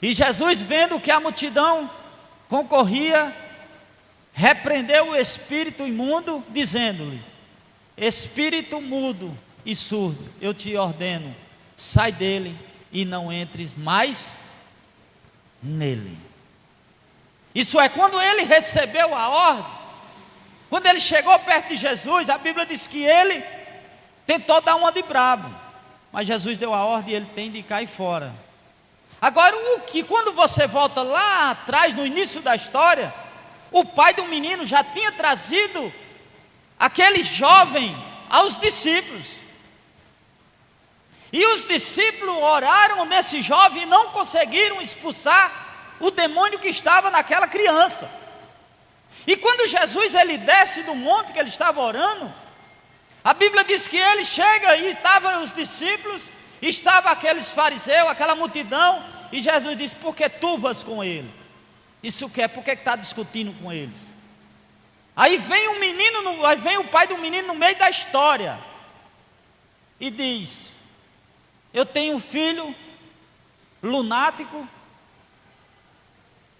E Jesus, vendo que a multidão concorria, repreendeu o espírito imundo, dizendo-lhe: espírito mudo e surdo, eu te ordeno, sai dele e não entres mais nele. Isso é, quando ele recebeu a ordem, quando ele chegou perto de Jesus, a Bíblia diz que ele tentou dar uma de brabo, mas Jesus deu a ordem e ele tem de cair fora. Agora, o que quando você volta lá atrás, no início da história, o pai do menino já tinha trazido aquele jovem aos discípulos. E os discípulos oraram nesse jovem e não conseguiram expulsar o demônio que estava naquela criança. E quando Jesus ele desce do monte que ele estava orando, a Bíblia diz que ele chega e estavam os discípulos, estava aqueles fariseus, aquela multidão, e Jesus disse: por que turbas com ele? Isso quer, por que está discutindo com eles? Aí vem o menino, aí vem o pai do menino no meio da história e diz: eu tenho um filho lunático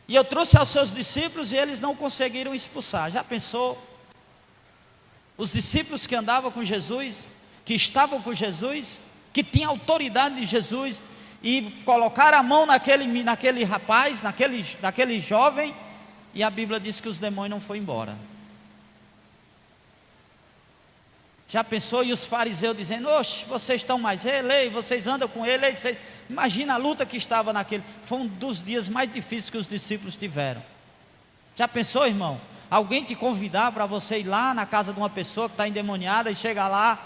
e eu trouxe aos seus discípulos e eles não conseguiram expulsar. Já pensou? Os discípulos que andavam com Jesus, que estavam com Jesus, que tinham autoridade de Jesus, e colocaram a mão naquele rapaz, naquele jovem, e a Bíblia diz que os demônios não foram embora. Já pensou? E os fariseus dizendo: oxe, vocês estão mais ele, vocês andam com ele, vocês... Imagina a luta que estava naquele. Foi um dos dias mais difíceis que os discípulos tiveram. Já pensou, irmão? Alguém te convidar para você ir lá na casa de uma pessoa que está endemoniada, e chega lá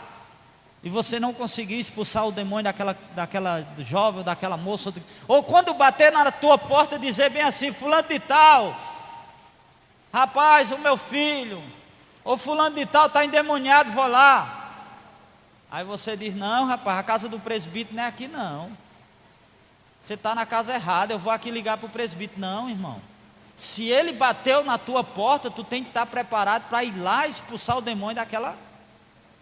e você não conseguir expulsar o demônio daquela jovem, daquela moça, ou quando bater na tua porta dizer bem assim: fulano de tal, rapaz, o meu filho, ou fulano de tal está endemoniado, vou lá. Aí você diz: não, rapaz, a casa do presbítero não é aqui não, você está na casa errada, eu vou aqui ligar para o presbítero. Não, irmão, se ele bateu na tua porta, tu tem que estar preparado para ir lá expulsar o demônio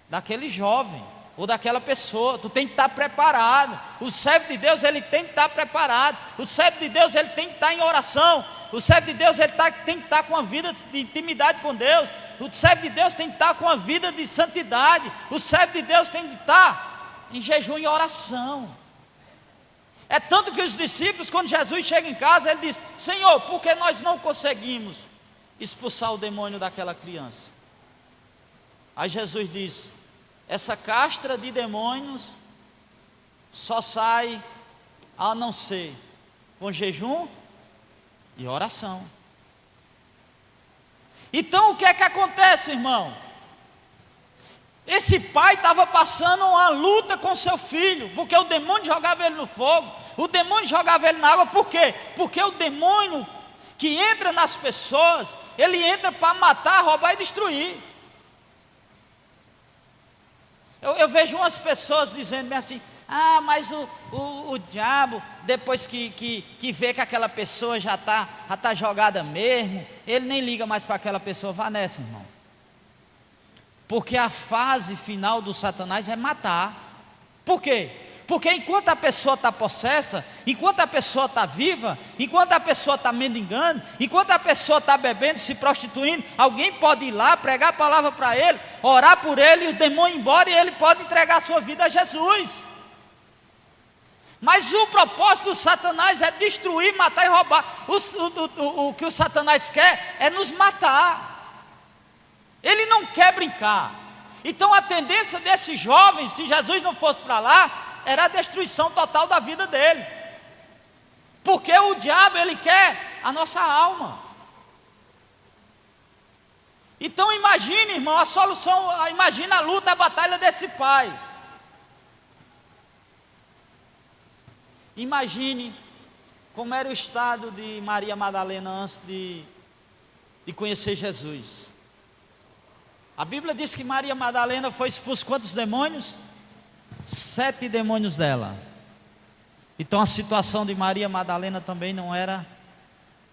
daquele jovem, ou daquela pessoa. Tu tem que estar preparado. O servo de Deus, ele tem que estar preparado. O servo de Deus, ele tem que estar em oração. O servo de Deus, ele tem que estar com a vida de intimidade com Deus. O servo de Deus tem que estar com a vida de santidade. O servo de Deus tem que estar em jejum e oração. É tanto que os discípulos, quando Jesus chega em casa, ele diz: Senhor, por que nós não conseguimos expulsar o demônio daquela criança? Aí Jesus diz: essa castra de demônios só sai a não ser com jejum e oração. Então o que é que acontece, irmão? Esse pai estava passando uma luta com seu filho, porque o demônio jogava ele no fogo, o demônio jogava ele na água. Por quê? Porque o demônio que entra nas pessoas, ele entra para matar, roubar e destruir. Eu vejo umas pessoas dizendo assim: Ah, mas o diabo, depois que vê que aquela pessoa já tá jogada mesmo, ele nem liga mais para aquela pessoa. Vá nessa, irmão. Porque a fase final do Satanás é matar. Por quê? Porque enquanto a pessoa está possessa, enquanto a pessoa está viva, enquanto a pessoa está mendigando, enquanto a pessoa está bebendo, se prostituindo, alguém pode ir lá, pregar a palavra para ele, orar por ele, e o demônio ir embora, e ele pode entregar a sua vida a Jesus. Mas o propósito do Satanás é destruir, matar e roubar. O que o Satanás quer é nos matar. Ele não quer brincar. Então a tendência desses jovens, se Jesus não fosse para lá, era a destruição total da vida dele. Porque o diabo, ele quer a nossa alma. Então imagine, irmão, a solução, imagina a luta, a batalha desse pai. Imagine como era o estado de Maria Madalena antes de conhecer Jesus. A Bíblia diz que Maria Madalena foi expulsa quantos demônios? 7 demônios dela. Então a situação de Maria Madalena também não era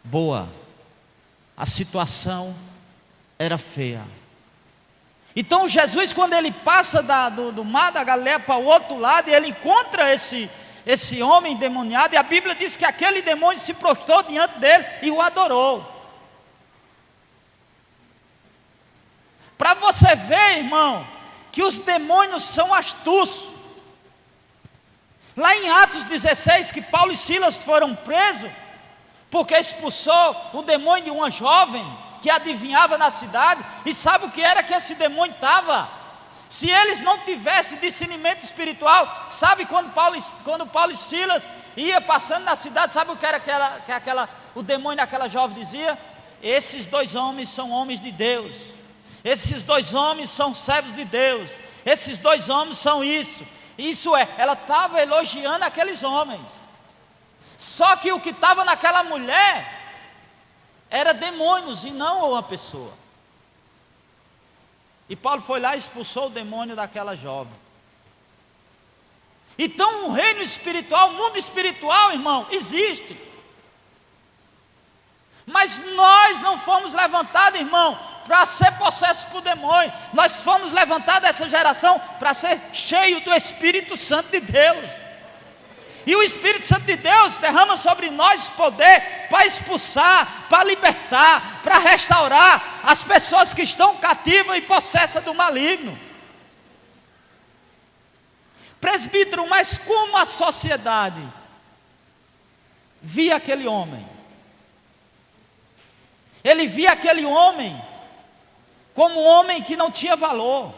boa. A situação era feia. Então Jesus, quando ele passa do mar da Galileia para o outro lado, e ele encontra esse homem endemoniado, e a Bíblia diz que aquele demônio se prostrou diante dele e o adorou. Para você ver, irmão, que os demônios são astutos. Lá em Atos 16, que Paulo e Silas foram presos, porque expulsou o demônio de uma jovem que adivinhava na cidade. E sabe o que era que esse demônio estava? Se eles não tivessem discernimento espiritual, sabe quando Paulo e Silas ia passando na cidade, sabe o que era o demônio daquela jovem dizia? Esses 2 homens são homens de Deus. Esses 2 homens são servos de Deus. Esses 2 homens são isso. Isso é, ela estava elogiando aqueles homens. Só que o que estava naquela mulher era demônios e não uma pessoa. E Paulo foi lá e expulsou o demônio daquela jovem. Então o reino espiritual, o mundo espiritual, irmão, existe. Mas nós não fomos levantados, irmão, para ser possesso por demônio. Nós fomos levantados essa geração para ser cheio do Espírito Santo de Deus. E o Espírito Santo de Deus derrama sobre nós poder para expulsar, para libertar, para restaurar as pessoas que estão cativas e possessas do maligno. Presbítero, mas como a sociedade via aquele homem? Ele via aquele homem como um homem que não tinha valor.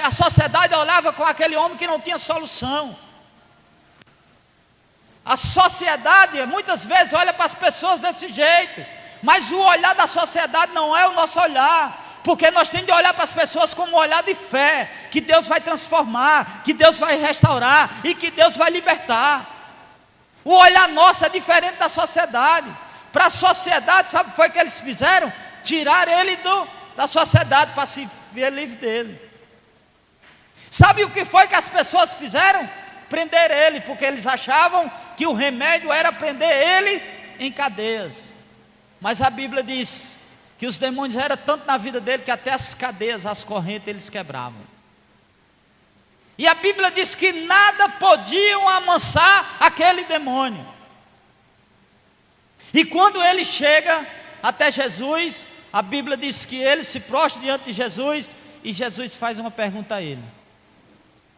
A sociedade olhava com aquele homem que não tinha solução. A sociedade muitas vezes olha para as pessoas desse jeito, mas o olhar da sociedade não é o nosso olhar, porque nós temos de olhar para as pessoas como um olhar de fé, que Deus vai transformar, que Deus vai restaurar e que Deus vai libertar. O olhar nosso é diferente da sociedade. Para a sociedade, sabe o que foi que eles fizeram? Tirar ele da sociedade para se ver livre dele. Sabe o que foi que as pessoas fizeram? Prender ele, porque eles achavam que o remédio era prender ele em cadeias. Mas a Bíblia diz que os demônios eram tanto na vida dele que até as cadeias, as correntes eles quebravam. E a Bíblia diz que nada podiam amansar aquele demônio. E quando ele chega até Jesus, a Bíblia diz que ele se prostra diante de Jesus e Jesus faz uma pergunta a ele.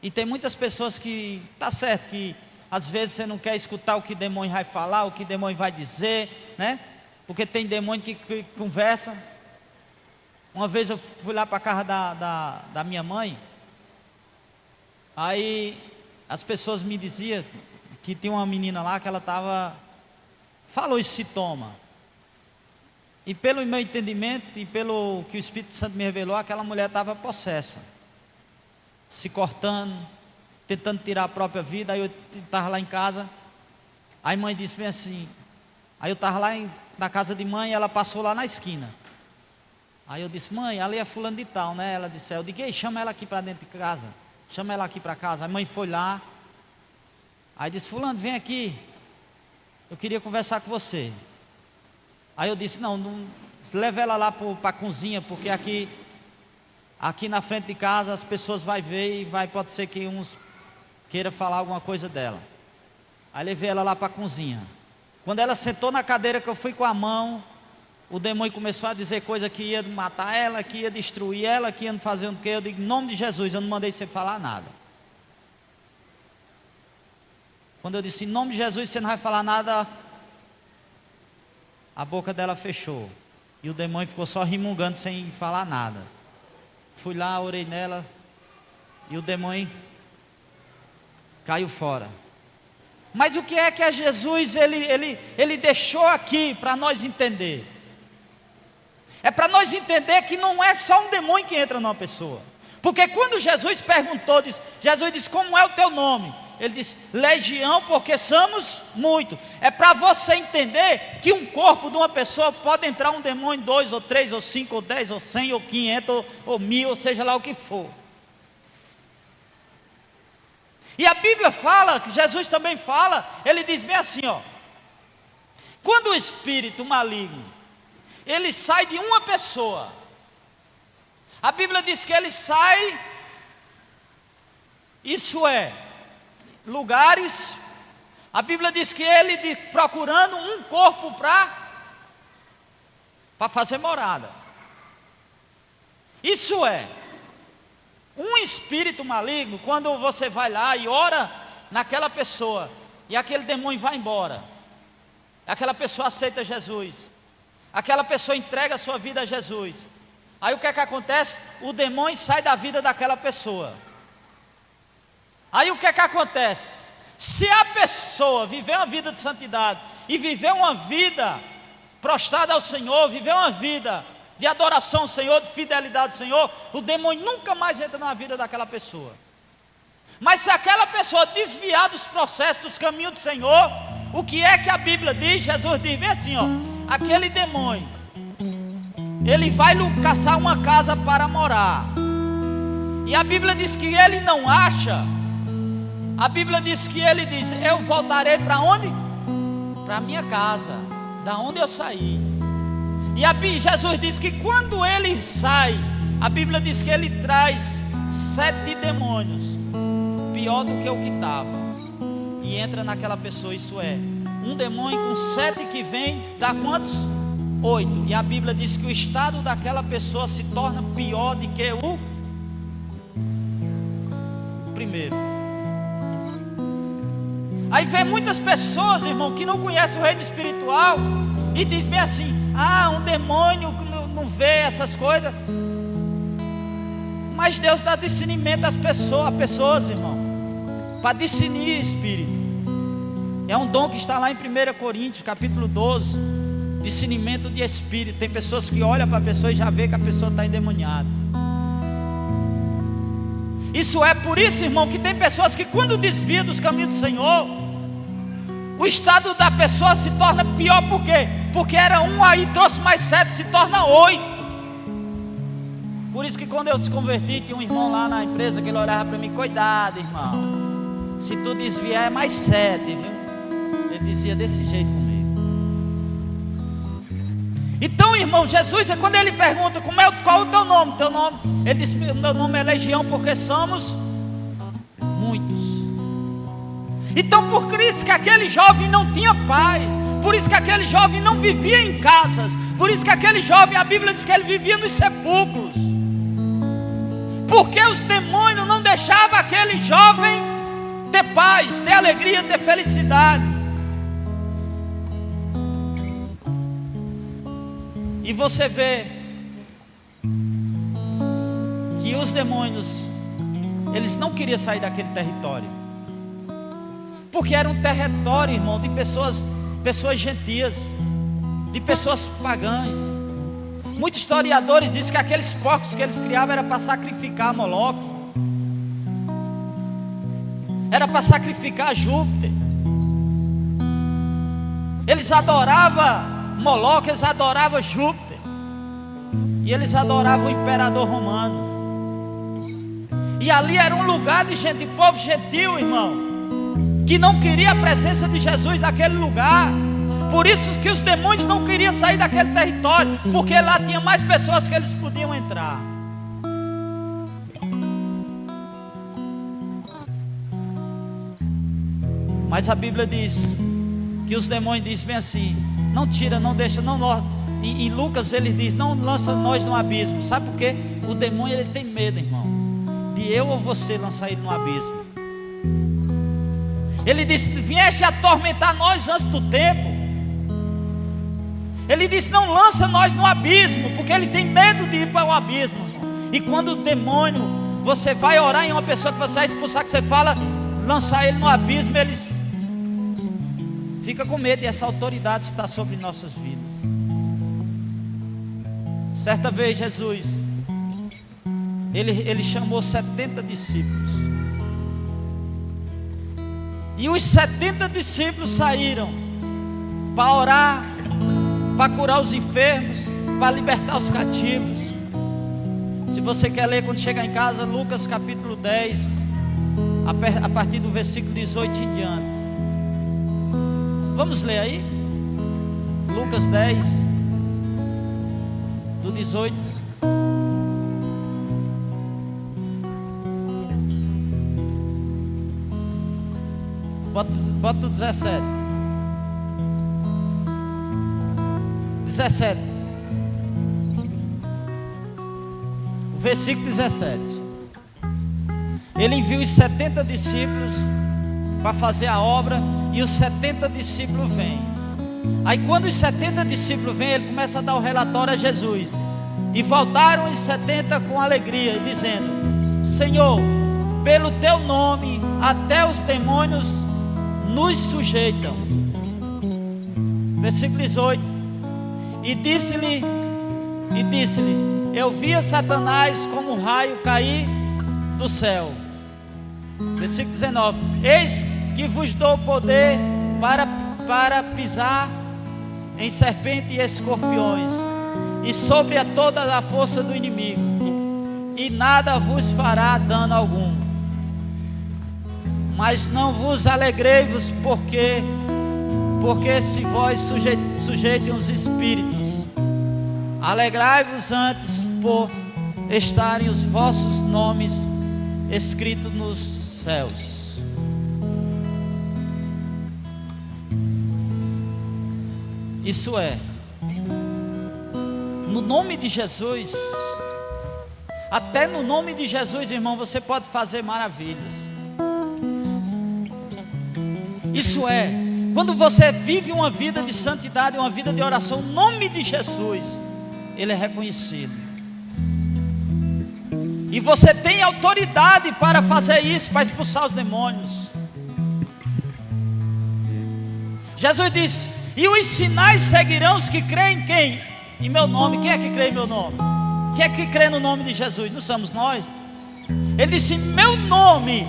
E tem muitas pessoas que, tá certo, que às vezes você não quer escutar o que o demônio vai falar, o que o demônio vai dizer, né? Porque tem demônio que conversa. Uma vez eu fui lá para a casa da minha mãe, aí as pessoas me diziam que tinha uma menina lá que ela falou esse sintoma. E pelo meu entendimento e pelo que o Espírito Santo me revelou, aquela mulher estava possessa, se cortando, tentando tirar a própria vida. Aí eu estava lá em casa, aí a mãe disse bem assim, aí eu estava lá na casa de mãe, e ela passou lá na esquina. Aí eu disse, mãe, ali é fulano de tal, né? Ela disse, eu digo, chama ela aqui para dentro de casa. chama ela aqui para casa. A mãe foi lá, aí disse: fulano, vem aqui, eu queria conversar com você. Aí eu disse: não leva ela lá para a cozinha, porque aqui na frente de casa as pessoas vão ver e pode ser que uns queira falar alguma coisa dela. Aí levei ela lá para a cozinha. Quando ela sentou na cadeira, que eu fui com a mão, o demônio começou a dizer coisa que ia matar ela, que ia destruir ela, que ia fazer o que. Eu digo: em nome de Jesus, eu não mandei você falar nada. Quando eu disse: em nome de Jesus, você não vai falar nada, a boca dela fechou. E o demônio ficou só remungando sem falar nada. Fui lá, orei nela, e o demônio caiu fora. Mas o que é que Jesus ele deixou aqui para nós entender? É para nós entender que não é só um demônio que entra numa pessoa. Porque quando Jesus perguntou, Jesus disse: como é o teu nome? Ele disse: legião, porque somos muitos. É para você entender que um corpo de uma pessoa pode entrar um demônio, 2 ou 3 ou 5 ou 10 ou 100 ou 500 ou 1000, ou seja lá o que for. E a Bíblia fala, que Jesus também fala, ele diz bem assim, ó: quando o espírito maligno, ele sai de uma pessoa, a Bíblia diz que ele sai, isso é, lugares, a Bíblia diz que ele procurando um corpo para fazer morada. Isso é, um espírito maligno, quando você vai lá e ora naquela pessoa, e aquele demônio vai embora, aquela pessoa aceita Jesus, aquela pessoa entrega a sua vida a Jesus, aí o que é que acontece? O demônio sai da vida daquela pessoa. Aí o que é que acontece? Se a pessoa viver uma vida de santidade, e viver uma vida prostrada ao Senhor, viver uma vida de adoração ao Senhor, de fidelidade ao Senhor, o demônio nunca mais entra na vida daquela pessoa. Mas se aquela pessoa desviar dos processos, dos caminhos do Senhor, o que é que a Bíblia diz? Jesus diz bem assim, ó: aquele demônio, ele vai caçar uma casa para morar, e a Bíblia diz que ele não acha. A Bíblia diz que ele diz: eu voltarei para onde? Para a minha casa, da onde eu saí. E Jesus diz que quando ele sai, a Bíblia diz que ele traz 7 demônios, pior do que o que estava, e entra naquela pessoa. Isso é, um demônio com 7 que vem, dá quantos? 8. E a Bíblia diz que o estado daquela pessoa se torna pior do que o primeiro. Aí vem muitas pessoas, irmão, que não conhecem o reino espiritual, e diz bem assim: um demônio não vê essas coisas. Mas Deus dá discernimento às pessoas, irmão, para discernir espírito. É um dom que está lá em 1 Coríntios capítulo 12, discernimento de espírito. Tem pessoas que olham para a pessoa e já vê que a pessoa está endemoniada. Isso é por isso, irmão, que tem pessoas que quando desvia dos caminhos do Senhor, o estado da pessoa se torna pior. Por quê? Porque era um, aí trouxe mais 7, se torna 8. Por isso que quando eu se converti, tinha um irmão lá na empresa que ele olhava para mim: cuidado, irmão, se tu desviar é mais 7, viu? Ele dizia desse jeito comigo. Então, irmão, Jesus, quando ele pergunta qual é o teu nome? Teu nome? Ele disse: meu nome é Legião, porque somos muitos. Então por isso que aquele jovem não tinha paz, por isso que aquele jovem não vivia em casas, por isso que aquele jovem, a Bíblia diz que ele vivia nos sepulcros, porque os demônios não deixavam aquele jovem ter paz, ter alegria, ter felicidade. E você vê que os demônios, eles não queriam sair daquele território, porque era um território, irmão, de pessoas gentias, de pessoas pagãs. Muitos historiadores dizem que aqueles porcos que eles criavam era para sacrificar a Moloque, era para sacrificar a Júpiter. Eles adoravam Moloque, eles adoravam Júpiter, e eles adoravam o imperador romano. E ali era um lugar de gente, de povo gentil, irmão, que não queria a presença de Jesus naquele lugar. Por isso que os demônios não queriam sair daquele território, porque lá tinha mais pessoas que eles podiam entrar. Mas a Bíblia diz que os demônios dizem bem assim: não tira, não deixa, não. Em Lucas ele diz: não lança nós no abismo. Sabe por quê? O demônio ele tem medo, irmão, de eu ou você lançar ele no abismo. Ele disse: vieste atormentar nós antes do tempo. Ele disse: não lança nós no abismo, porque ele tem medo de ir para o abismo, irmão. E quando o demônio, você vai orar em uma pessoa que você vai expulsar, que você fala lançar ele no abismo, eles fica com medo, e essa autoridade está sobre nossas vidas. Certa vez Jesus, ele chamou 70 discípulos, e os 70 discípulos saíram para orar, para curar os enfermos, para libertar os cativos. Se você quer ler quando chegar em casa, Lucas capítulo 10, a partir do versículo 18 em diante. Vamos ler aí? Lucas 10, do 18. Bota o 17. 17. O versículo 17. Ele enviou os 70 discípulos para fazer a obra, e os 70 discípulos vêm. Aí quando os 70 discípulos vêm, ele começa a dar o relatório a Jesus. E voltaram os 70 com alegria, dizendo: Senhor, pelo teu nome até os demônios nos sujeitam. Versículo 18. E disse-lhes: eu via Satanás como um raio cair do céu. Versículo 19. Eis que vos dou poder para pisar em serpente e escorpiões, e sobre toda a força do inimigo, e nada vos fará dano algum. Mas não vos alegreis, porque se vós sujeitem os espíritos, alegrai-vos antes por estarem os vossos nomes escritos nos céus. Isso é, no nome de Jesus, até no nome de Jesus, irmão, você pode fazer maravilhas. Isso é, quando você vive uma vida de santidade, uma vida de oração, o nome de Jesus, ele é reconhecido. E você tem autoridade para fazer isso, para expulsar os demônios. Jesus disse: e os sinais seguirão os que creem em quem? Em meu nome. Quem é que crê em meu nome? Quem é que crê no nome de Jesus? Não somos nós? Ele disse: em meu nome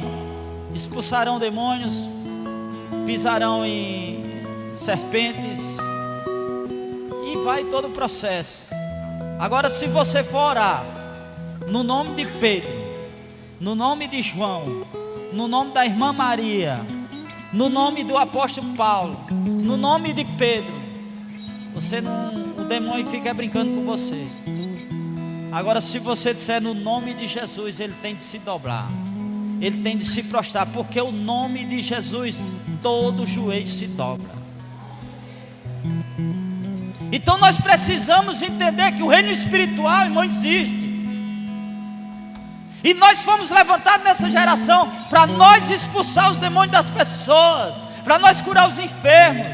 expulsarão demônios, pisarão em serpentes, e vai todo o processo. Agora, se você for orar no nome de Pedro, no nome de João, no nome da irmã Maria, no nome do apóstolo Paulo, no nome de Pedro, o demônio fica brincando com você. Agora, se você disser no nome de Jesus, ele tem de se dobrar, ele tem de se prostrar, porque o nome de Jesus, todo joelho se dobra. Então nós precisamos entender que o reino espiritual, irmão, existe. E nós fomos levantados nessa geração para nós expulsar os demônios das pessoas, para nós curar os enfermos.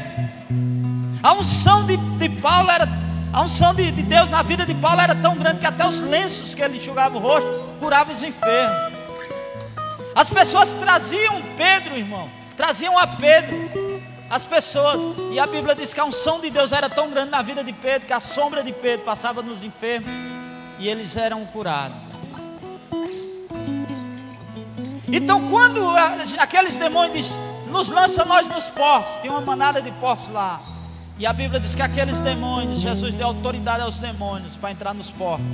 A unção de Paulo era, a unção de Deus na vida de Paulo era tão grande que até os lenços que ele enxugava o rosto curavam os enfermos. As pessoas traziam Pedro, irmão, traziam a Pedro, as pessoas, e a Bíblia diz que a unção de Deus era tão grande na vida de Pedro, que a sombra de Pedro passava nos enfermos e eles eram curados. Então, quando aqueles demônios dizem: nos lança nós nos porcos, tem uma manada de porcos lá, E a Bíblia diz que aqueles demônios, Jesus deu autoridade aos demônios para entrar nos porcos.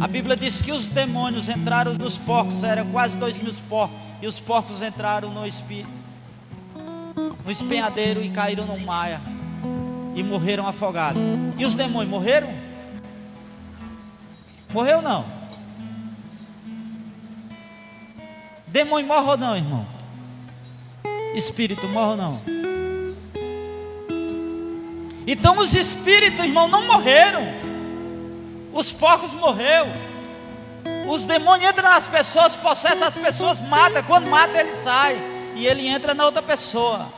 A Bíblia diz que os demônios entraram nos porcos, eram quase 2.000 porcos, e os porcos entraram no espenhadeiro e caíram no mar e morreram afogados. E os demônios morreram? Morreu não? Demônio morre ou não, irmão? Espírito morre ou não? Então os espíritos, irmão, não morreram. Os porcos morreram. Os demônios entram nas pessoas, possessam as pessoas, matam. Quando mata ele sai e ele entra na outra pessoa.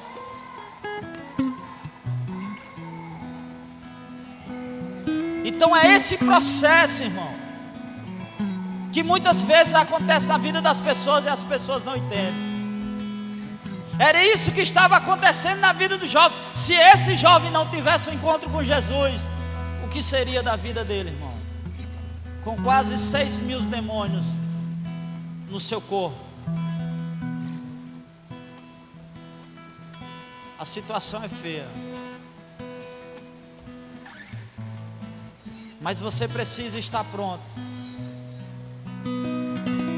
Então é esse processo, irmão, que muitas vezes acontece na vida das pessoas e as pessoas não entendem. Era isso que estava acontecendo na vida do jovem. Se esse jovem não tivesse um encontro com Jesus, o que seria da vida dele, irmão? Com quase 6.000 demônios no seu corpo. A situação é feia. Mas você precisa estar pronto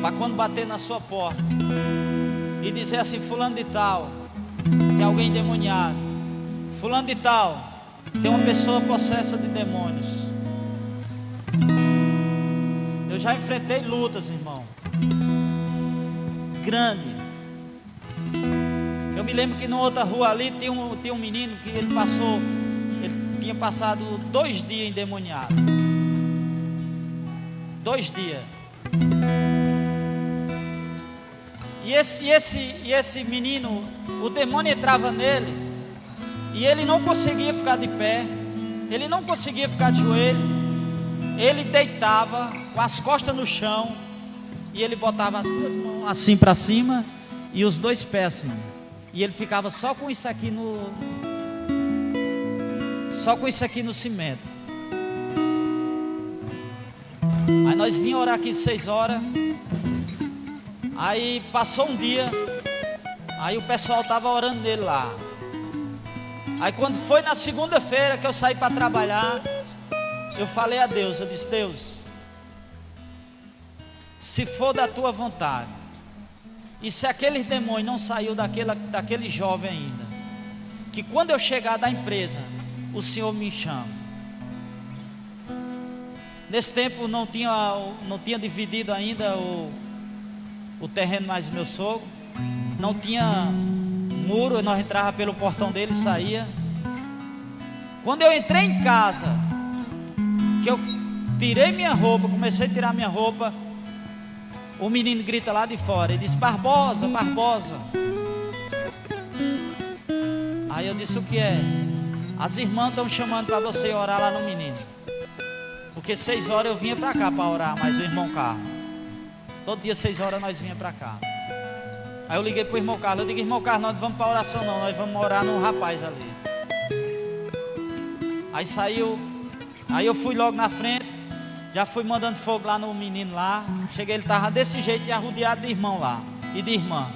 para quando bater na sua porta e dizer assim: fulano de tal, tem alguém endemoniado. Fulano de tal, tem uma pessoa possessa de demônios. Eu já enfrentei lutas, irmão, grande. Eu me lembro que na outra rua ali tinha um menino que ele tinha passado 2 dias endemoniado. 2 dias. E esse menino, o demônio entrava nele e ele não conseguia ficar de pé, ele não conseguia ficar de joelho, ele deitava com as costas no chão e ele botava as 2 mãos assim para cima e os 2 pés assim, e ele ficava só com isso aqui no cimento. Aí nós vínhamos orar aqui 6 horas. Aí passou um dia, aí o pessoal estava orando nele lá. Aí quando foi na segunda-feira que eu saí para trabalhar, eu falei a Deus, eu disse: Deus, se for da tua vontade, e se aquele demônio não saiu daquele jovem ainda, que quando eu chegar da empresa, o Senhor me chama. Nesse tempo não tinha dividido ainda o terreno mais do meu sogro, não tinha muro, nós entrava pelo portão dele e saía. Quando eu entrei em casa, que eu tirei minha roupa, comecei a tirar minha roupa, o menino grita lá de fora, ele diz: Barbosa, Barbosa. Aí eu disse: o que é? As irmãs estão chamando para você orar lá no menino, porque 6 horas eu vinha para cá para orar, mas o irmão Carlos, todo dia 6 horas nós vinha para cá. Aí eu liguei para o irmão Carlos, eu digo: irmão Carlos, nós não vamos para oração não, nós vamos orar num rapaz ali. Aí saiu, aí eu fui logo na frente, já fui mandando fogo lá no menino lá. Cheguei, ele estava desse jeito e arrodeado de irmão lá e de irmã.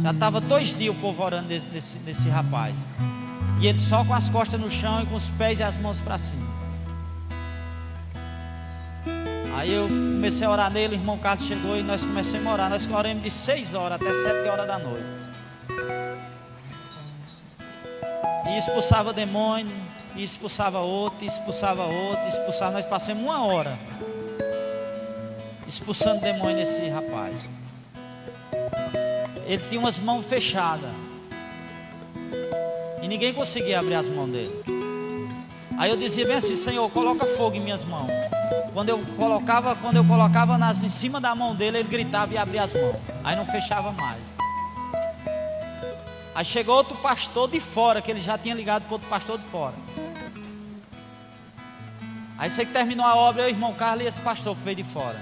Já estava 2 dias o povo orando desse rapaz, e ele só com as costas no chão e com os pés e as mãos para cima. Aí eu comecei a orar nele, o irmão Carlos chegou e nós começamos a orar. Nós oramos de 6 horas até 7 horas da noite. E expulsava demônio, e expulsava outro, e expulsava outro, expulsava. Nós passamos 1 hora expulsando demônio nesse rapaz. Ele tinha umas mãos fechadas e ninguém conseguia abrir as mãos dele. Aí eu dizia bem assim: Senhor, coloca fogo em minhas mãos. Quando eu colocava em cima da mão dele, ele gritava e abria as mãos. Aí não fechava mais. Aí chegou outro pastor de fora, que ele já tinha ligado para outro pastor de fora. Aí sei que terminou a obra, eu, o irmão Carlos e esse pastor que veio de fora.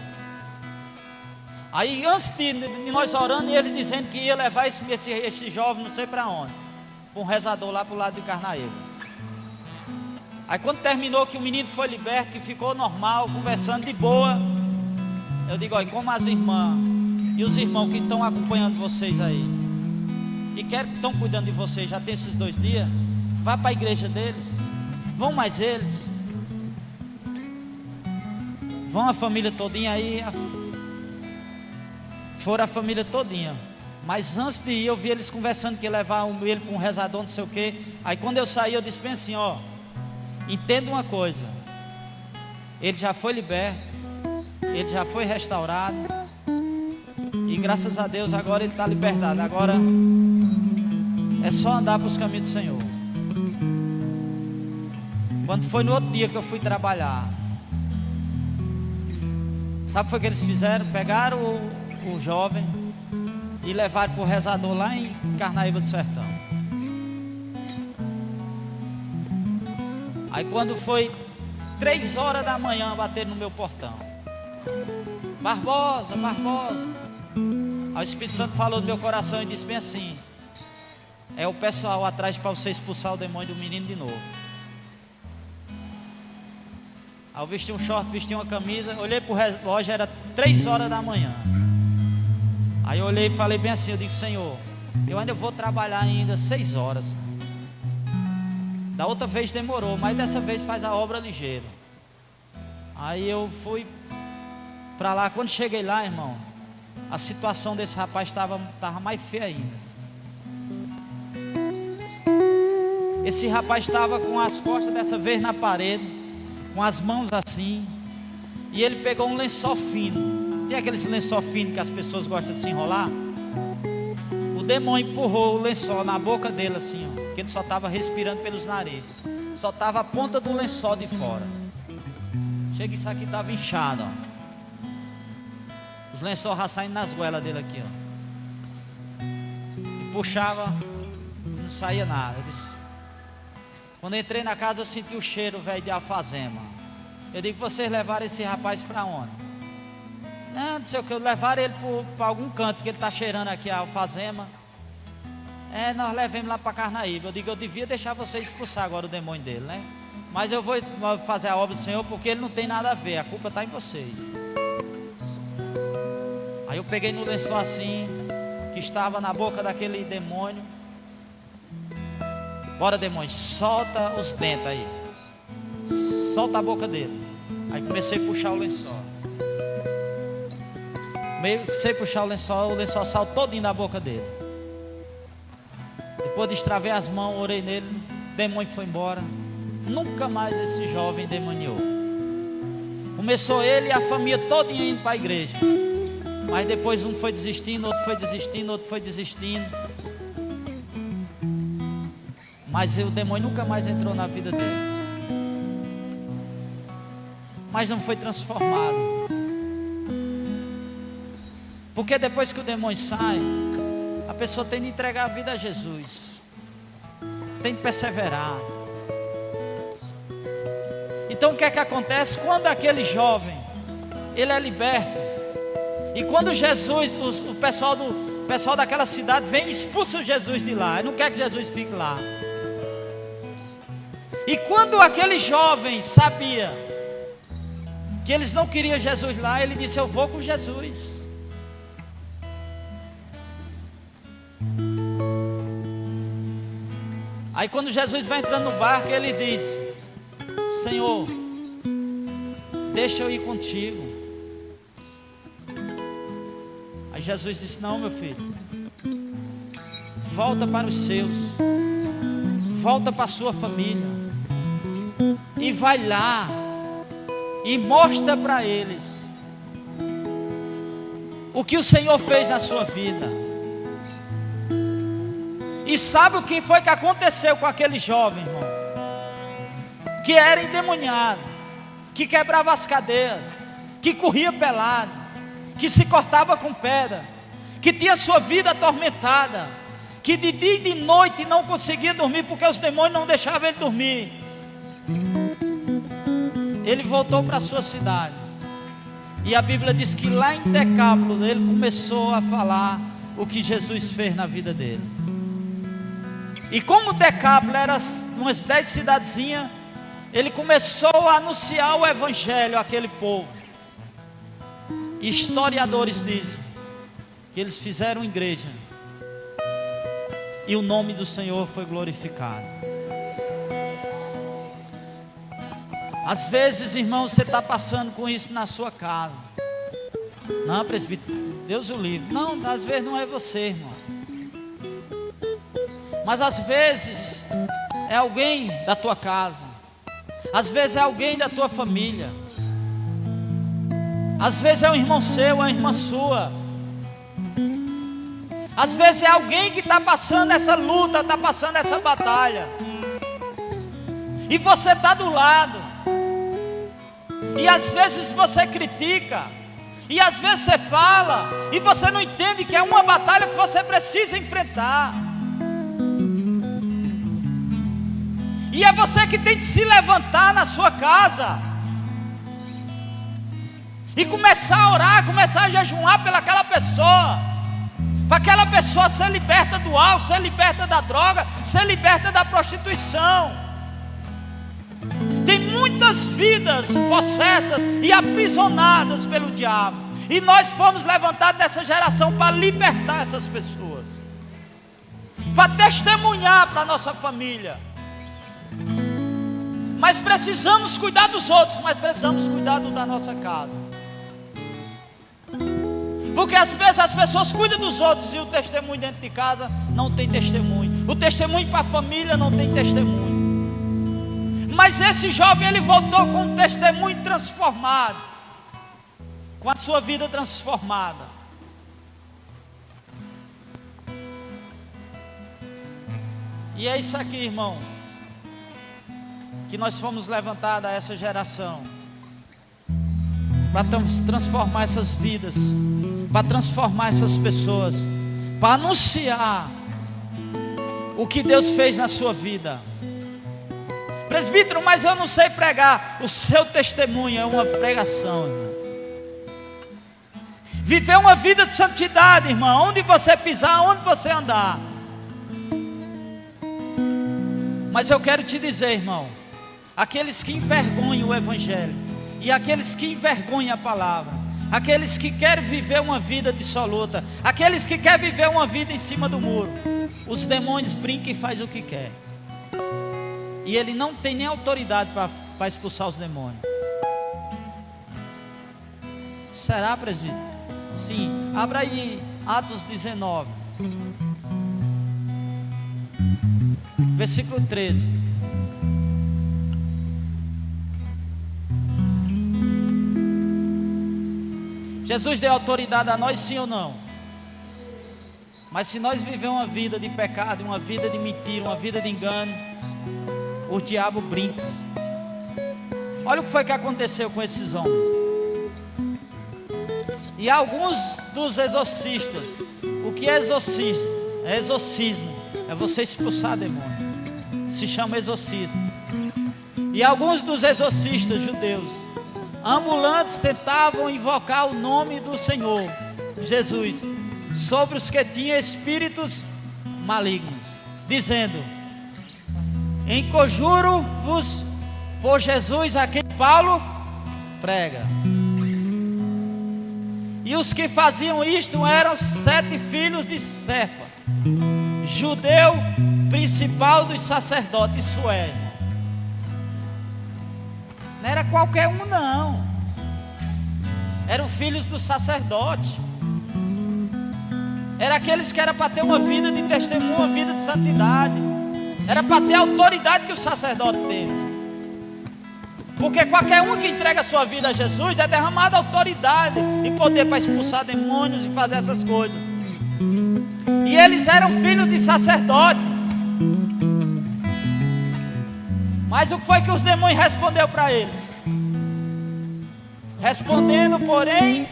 Aí antes de nós orando, e ele dizendo que ia levar esse jovem não sei para onde, para um rezador lá para o lado de Carnaíba. Aí quando terminou, que o menino foi liberto, que ficou normal, conversando de boa, eu digo: olha, como as irmãs e os irmãos que estão acompanhando vocês aí, e que estão cuidando de vocês, já tem esses 2 dias, Vá para a igreja deles. Vão mais eles. Vão a família todinha aí. Foram a família todinha. Mas antes de ir, eu vi eles conversando que ia levar ele para um rezador, não sei o quê. Aí quando eu saí, eu disse bem assim, ó, entenda uma coisa, ele já foi liberto, ele já foi restaurado, e graças a Deus agora ele está libertado. Agora é só andar para os caminhos do Senhor. Quando foi no outro dia que eu fui trabalhar, sabe o que foi que eles fizeram? Pegaram o jovem e levaram para o rezador lá em Carnaíba do Sertão. Aí quando foi 3 horas da manhã, bateram no meu portão. Barbosa, Barbosa. Aí o Espírito Santo falou no meu coração e disse bem assim: é o pessoal atrás para você expulsar o demônio do menino de novo. Aí eu vesti um short, vesti uma camisa, olhei para o relógio, era 3 horas da manhã. Aí eu olhei e falei bem assim, eu disse: Senhor, eu ainda vou trabalhar ainda 6 horas. Da outra vez demorou, mas dessa vez faz a obra ligeiro. Aí eu fui para lá. Quando cheguei lá, irmão, a situação desse rapaz estava mais feia ainda. Esse rapaz estava com as costas dessa vez na parede, com as mãos assim, e ele pegou um lençol fino. Tem aqueles lençol fino que as pessoas gostam de se enrolar? O demônio empurrou o lençol na boca dele assim, ó, porque ele só estava respirando pelos narizes, só estava a ponta do lençol de fora. Chega, isso aqui estava inchado, ó. Os lençóis já saindo nas goelas dele aqui, ó. E puxava, não saía nada. Eu disse, quando eu entrei na casa, eu senti o cheiro, velho, de alfazema. Eu digo: vocês levaram esse rapaz para onde? Não sei o que, levaram ele para algum canto que ele está cheirando aqui a alfazema. Nós levamos lá para Carnaíba. Eu digo: eu devia deixar vocês expulsar agora o demônio dele, né? Mas eu vou fazer a obra do Senhor, porque ele não tem nada a ver, a culpa está em vocês. Aí eu peguei no lençol assim, que estava na boca daquele demônio. Bora, demônio, solta os dentes aí, solta a boca dele. Aí comecei a puxar o lençol. Comecei a puxar o lençol saiu todinho da boca dele. Depois destravei as mãos, orei nele, o demônio foi embora. Nunca mais esse jovem demoniou. Começou ele e a família todinha indo para a igreja. Mas depois um foi desistindo, outro foi desistindo, outro foi desistindo. Mas o demônio nunca mais entrou na vida dele. Mas não foi transformado. Porque depois que o demônio sai, a pessoa tem de entregar a vida a Jesus, tem de perseverar. Então o que é que acontece? Quando aquele jovem, ele é liberto, e quando Jesus, o pessoal daquela cidade vem e expulsa o Jesus de lá, não quer que Jesus fique lá. E quando aquele jovem sabia que eles não queriam Jesus lá, ele disse: eu vou com Jesus. Aí quando Jesus vai entrando no barco, ele diz: Senhor, deixa eu ir contigo. Aí Jesus disse: não, meu filho, volta para os seus, volta para a sua família, e vai lá e mostra para eles o que o Senhor fez na sua vida. E sabe o que foi que aconteceu com aquele jovem, irmão? Que era endemoniado, que quebrava as cadeias, que corria pelado, que se cortava com pedra, que tinha sua vida atormentada, que de dia e de noite não conseguia dormir, porque os demônios não deixavam ele dormir. Ele voltou para a sua cidade, e a Bíblia diz que lá em Decápolis ele começou a falar o que Jesus fez na vida dele. E como Decápolis era umas 10 cidadezinhas, ele começou a anunciar o evangelho àquele povo. E historiadores dizem que eles fizeram igreja, e o nome do Senhor foi glorificado. Às vezes, irmão, você está passando com isso na sua casa. Não, presbítero, Deus o livre. Não, às vezes não é você, irmão. Mas às vezes é alguém da tua casa. Às vezes é alguém da tua família. Às vezes é um irmão seu, uma irmã sua. Às vezes é alguém que está passando essa luta, está passando essa batalha. E você está do lado. E às vezes você critica. E às vezes você fala. E você não entende que é uma batalha que você precisa enfrentar. E é você que tem de se levantar na sua casa. E começar a orar, começar a jejuar pelaquela pessoa. Para aquela pessoa ser liberta do álcool, ser liberta da droga, ser liberta da prostituição. Tem muitas vidas possessas e aprisionadas pelo diabo. E nós fomos levantados dessa geração para libertar essas pessoas. Para testemunhar para a nossa família. Mas precisamos cuidar dos outros, mas precisamos cuidar da nossa casa. Porque às vezes as pessoas cuidam dos outros e o testemunho dentro de casa não tem testemunho. O testemunho para a família não tem testemunho. Mas esse jovem, ele voltou com um testemunho transformado, com a sua vida transformada. E é isso aqui, irmão, que nós fomos levantados a essa geração, para transformar essas vidas, para transformar essas pessoas, para anunciar o que Deus fez na sua vida. Presbítero, mas eu não sei pregar. O seu testemunho é uma pregação, irmão. Viver uma vida de santidade, irmão, onde você pisar, onde você andar. Mas eu quero te dizer, irmão, aqueles que envergonham o Evangelho, e aqueles que envergonham a palavra, aqueles que querem viver uma vida dissoluta, aqueles que querem viver uma vida em cima do muro, os demônios brincam e fazem o que quer. E ele não tem nem autoridade para expulsar os demônios. Será, presbítero? Sim, abra aí Atos 19, versículo 13. Jesus deu autoridade a nós, sim ou não? Mas se nós vivemos uma vida de pecado, uma vida de mentira, uma vida de engano, o diabo brinca. Olha o que foi que aconteceu com esses homens. E alguns dos exorcistas, o que é exorcismo? É exorcismo, é você expulsar demônio. Se chama exorcismo. E alguns dos exorcistas judeus, ambulantes, tentavam invocar o nome do Senhor Jesus sobre os que tinham espíritos malignos, dizendo: enconjuro-vos por Jesus a quem Paulo prega. E os que faziam isto eram 7 filhos de Cefa, judeu principal dos sacerdotes. Isso é, não era qualquer um, não. Eram filhos do sacerdote. Era aqueles que era para ter uma vida de testemunho, uma vida de santidade. Era para ter a autoridade que o sacerdote teve. Porque qualquer um que entrega a sua vida a Jesus é derramada autoridade e poder para expulsar demônios e fazer essas coisas. E eles eram filhos de sacerdote. Mas o que foi que os demônios responderam para eles? Respondendo, porém,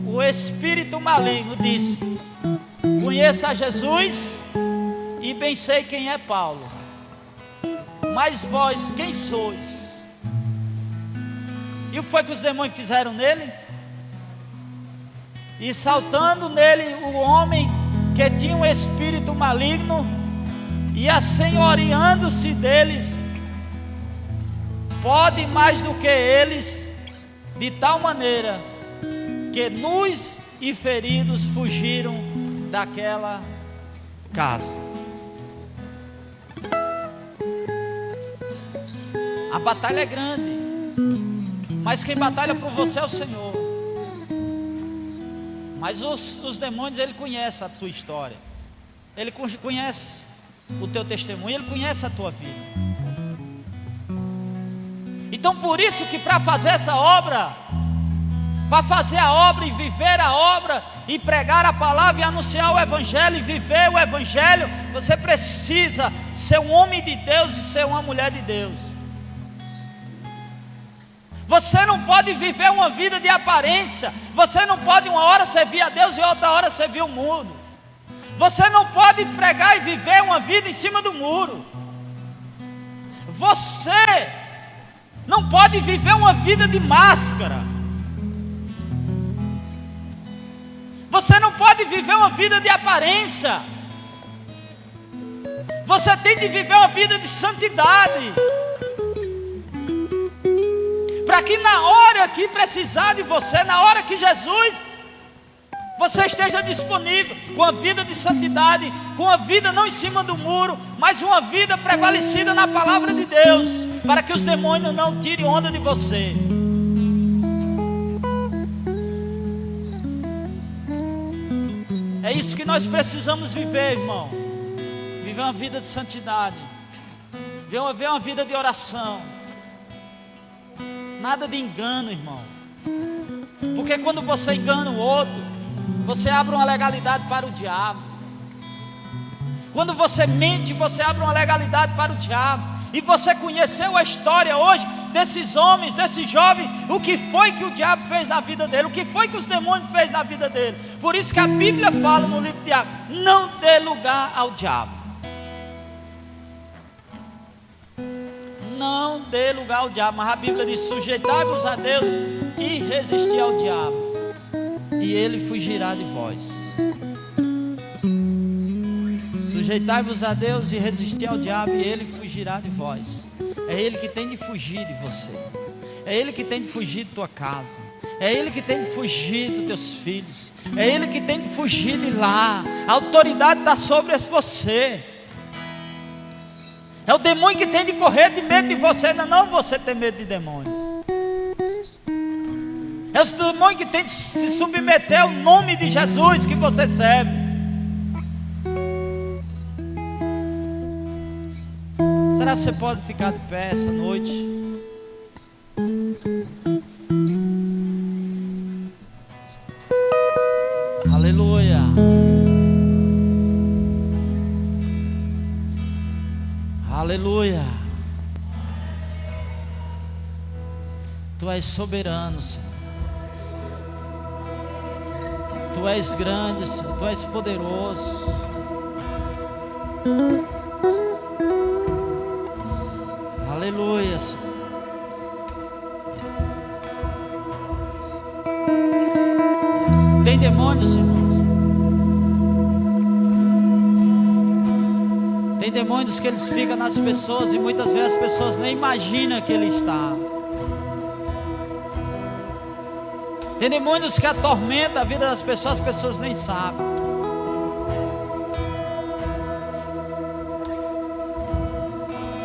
o espírito maligno disse: conheço a Jesus e bem sei quem é Paulo, mas vós quem sois? E o que foi que os demônios fizeram nele? E saltando nele o homem que tinha um espírito maligno, e assenhoreando-se deles, pode mais do que eles, de tal maneira que nus e feridos fugiram daquela casa. A batalha é grande. Mas quem batalha por você é o Senhor. Mas os demônios, ele conhece a tua história, ele conhece o teu testemunho, ele conhece a tua vida. Então por isso que para fazer essa obra, para fazer a obra e viver a obra, e pregar a palavra e anunciar o Evangelho e viver o Evangelho, você precisa ser um homem de Deus e ser uma mulher de Deus. Você não pode viver uma vida de aparência. Você não pode uma hora servir a Deus e outra hora servir o mundo. Você não pode pregar e viver uma vida em cima do muro. Você não pode viver uma vida de máscara. Você não pode viver uma vida de aparência. Você tem de viver uma vida de santidade, para que na hora que precisar de você, na hora que Jesus, você esteja disponível, com a vida de santidade, com a vida não em cima do muro, mas uma vida prevalecida na palavra de Deus, para que os demônios não tirem onda de você. É isso que nós precisamos viver, irmão. Viver uma vida de santidade, viver uma vida de oração. Nada de engano, irmão. Porque quando você engana o outro, você abre uma legalidade para o diabo. Quando você mente, você abre uma legalidade para o diabo. E você conheceu a história hoje desses homens, desses jovens, o que foi que o diabo fez na vida dele, o que foi que os demônios fez na vida dele. Por isso que a Bíblia fala no livro de Tiago: não dê lugar ao diabo. Não dê lugar ao diabo. Mas a Bíblia diz: sujeitai-vos a Deus e resisti ao diabo, e ele fugirá de vós. Sujeitai-vos a Deus e resisti ao diabo, e ele fugirá de vós. É ele que tem de fugir de você. É ele que tem de fugir de tua casa. É ele que tem de fugir dos teus filhos. É ele que tem de fugir de lá. A autoridade está sobre você. É o demônio que tem de correr de medo de você, não você ter medo de demônio. É o demônio que tem de se submeter ao nome de Jesus que você serve. Será que você pode ficar de pé essa noite? Aleluia. Aleluia. Tu és soberano, Senhor. Tu és grande, Senhor. Tu és poderoso. Aleluia, Senhor. Tem demônios, irmãos. Tem demônios que eles ficam nas pessoas e muitas vezes as pessoas nem imaginam que ele está. Tem demônios que atormentam a vida das pessoas, as pessoas nem sabem.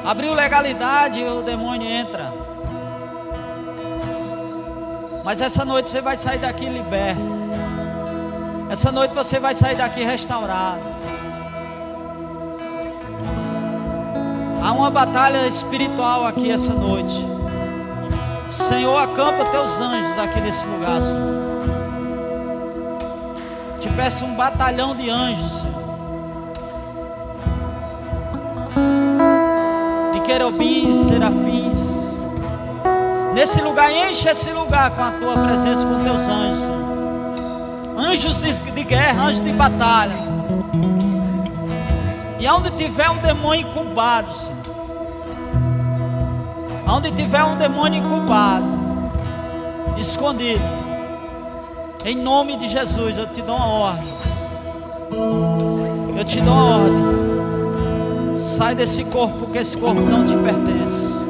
Abriu legalidade e o demônio entra. Mas essa noite você vai sair daqui liberto. Essa noite você vai sair daqui restaurado. Há uma batalha espiritual aqui essa noite. Senhor, acampa teus anjos aqui nesse lugar, Senhor. Te peço um batalhão de anjos, Senhor. Querubins, serafins, nesse lugar, enche esse lugar com a tua presença, com teus anjos, Senhor. Anjos de guerra, anjos de batalha. E onde tiver um demônio incubado, Senhor, onde tiver um demônio incubado, escondido, em nome de Jesus, eu te dou uma ordem. Eu te dou uma ordem. Sai desse corpo, porque esse corpo não te pertence.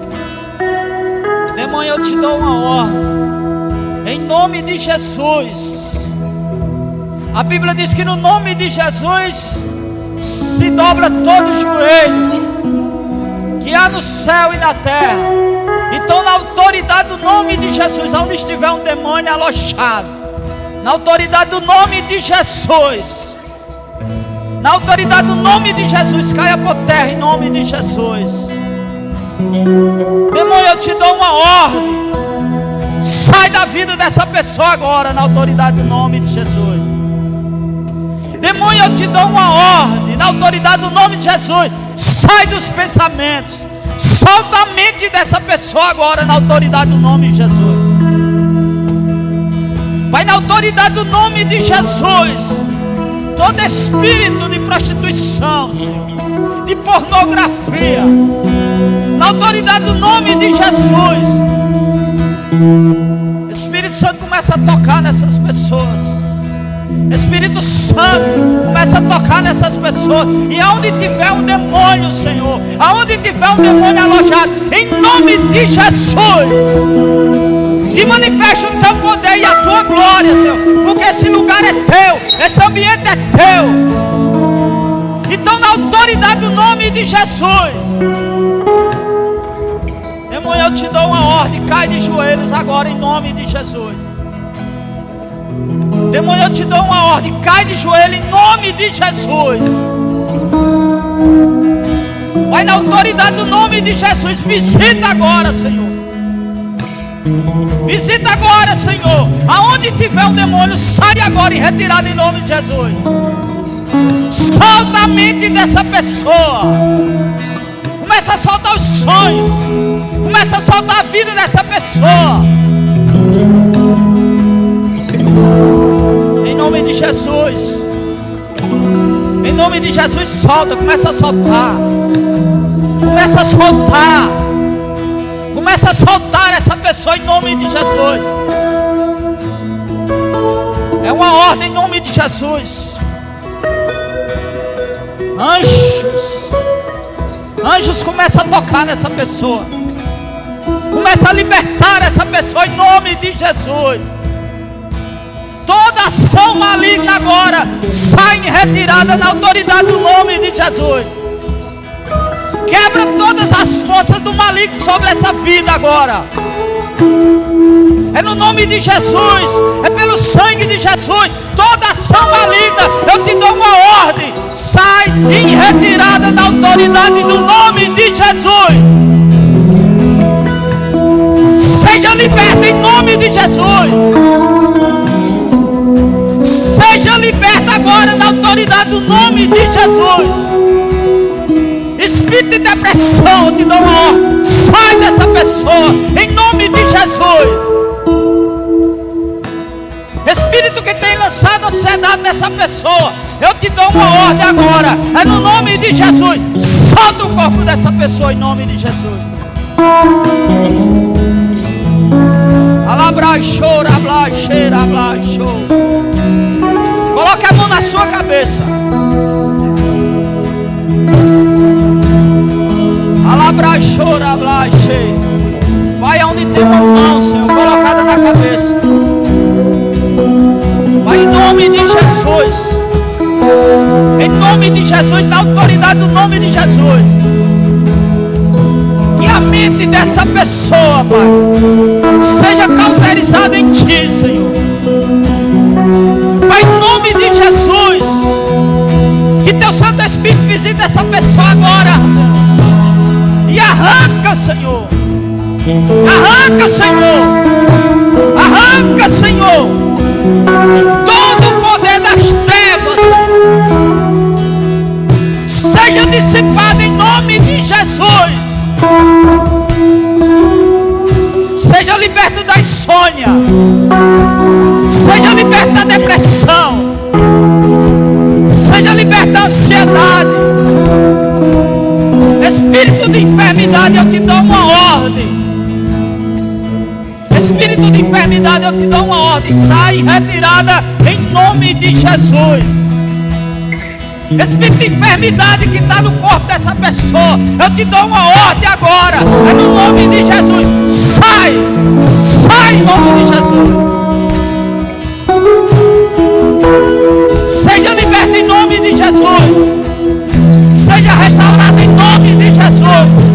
Demônio, eu te dou uma ordem, em nome de Jesus. A Bíblia diz que no nome de Jesus se dobra todo o joelho que há no céu e na terra, e Então, na autoridade do nome de Jesus, onde estiver um demônio alochado, na autoridade do nome de Jesus, na autoridade do nome de Jesus, caia por terra em nome de Jesus. Demônio, eu te dou uma ordem. Sai da vida dessa pessoa agora, na autoridade do nome de Jesus. Demônio, eu te dou uma ordem, na autoridade do nome de Jesus. Sai dos pensamentos. Solta a mente dessa pessoa agora, na autoridade do nome de Jesus. Vai na autoridade do nome de Jesus. Todo espírito de prostituição, Senhor, de pornografia, na autoridade do nome de Jesus. Espírito Santo, começa a tocar nessas pessoas. Espírito Santo, começa a tocar nessas pessoas. E aonde tiver um demônio, Senhor, aonde tiver um demônio alojado, em nome de Jesus, e manifeste o teu poder e a tua glória, Senhor, porque esse lugar é teu, esse ambiente é teu. Então, na autoridade do nome de Jesus, demônio, eu te dou uma ordem, cai de joelhos agora em nome de Jesus. Demônio, eu te dou uma ordem, cai de joelho em nome de Jesus. Vai na autoridade do nome de Jesus, visita agora, Senhor. Visita agora, Senhor. Aonde tiver um demônio, sai agora e retirada em nome de Jesus. Solta a mente dessa pessoa. Começa a soltar os sonhos. Começa a soltar a vida dessa pessoa. Em nome de Jesus. Em nome de Jesus, solta. Começa a soltar. Começa a soltar. Começa a soltar essa pessoa em nome de Jesus. É uma ordem em nome de Jesus. Anjos começa a tocar nessa pessoa. Começa a libertar essa pessoa em nome de Jesus. Toda ação maligna agora sai em retirada na autoridade do nome de Jesus. Quebra todas as forças do maligno sobre essa vida agora. É no nome de Jesus, é pelo sangue de Jesus. Toda ação maligna, eu te dou uma ordem, sai em retirada na autoridade do nome de Jesus. Seja liberta em nome de Jesus. Seja liberta agora na autoridade do nome de Jesus. Espírito de depressão, eu te dou uma ordem, sai dessa pessoa em nome de Jesus. Espírito que tem lançado ansiedade nessa pessoa, eu te dou uma ordem agora, é no nome de Jesus. Solta o corpo dessa pessoa em nome de Jesus. Alabrachou, rablachei, rablachou. Coloque a mão na sua cabeça. Alabrachou, rablachei. Vai aonde tem uma mão, Senhor, colocada na cabeça. Vai em nome de Jesus. Em nome de Jesus, na autoridade do nome de Jesus. Que a mente dessa pessoa, Pai, seja cauterizada em Ti, Senhor. Pai, em nome de Jesus, que Teu Santo Espírito visite essa pessoa agora, Senhor. E arranca, Senhor. Arranca, Senhor. Arranca, Senhor, todo o poder das trevas. Seja dissipado em nome de Jesus. Seja liberto da insônia. Seja liberto da depressão. Seja liberto da ansiedade. Espírito de enfermidade, eu te dou uma ordem. Espírito de enfermidade, eu te dou uma ordem, sai em retirada em nome de Jesus. Espírito de enfermidade que está no corpo dessa pessoa, eu te dou uma ordem agora, é no nome de Jesus. Sai, sai em nome de Jesus. Seja liberto em nome de Jesus. Seja restaurado em nome de Jesus.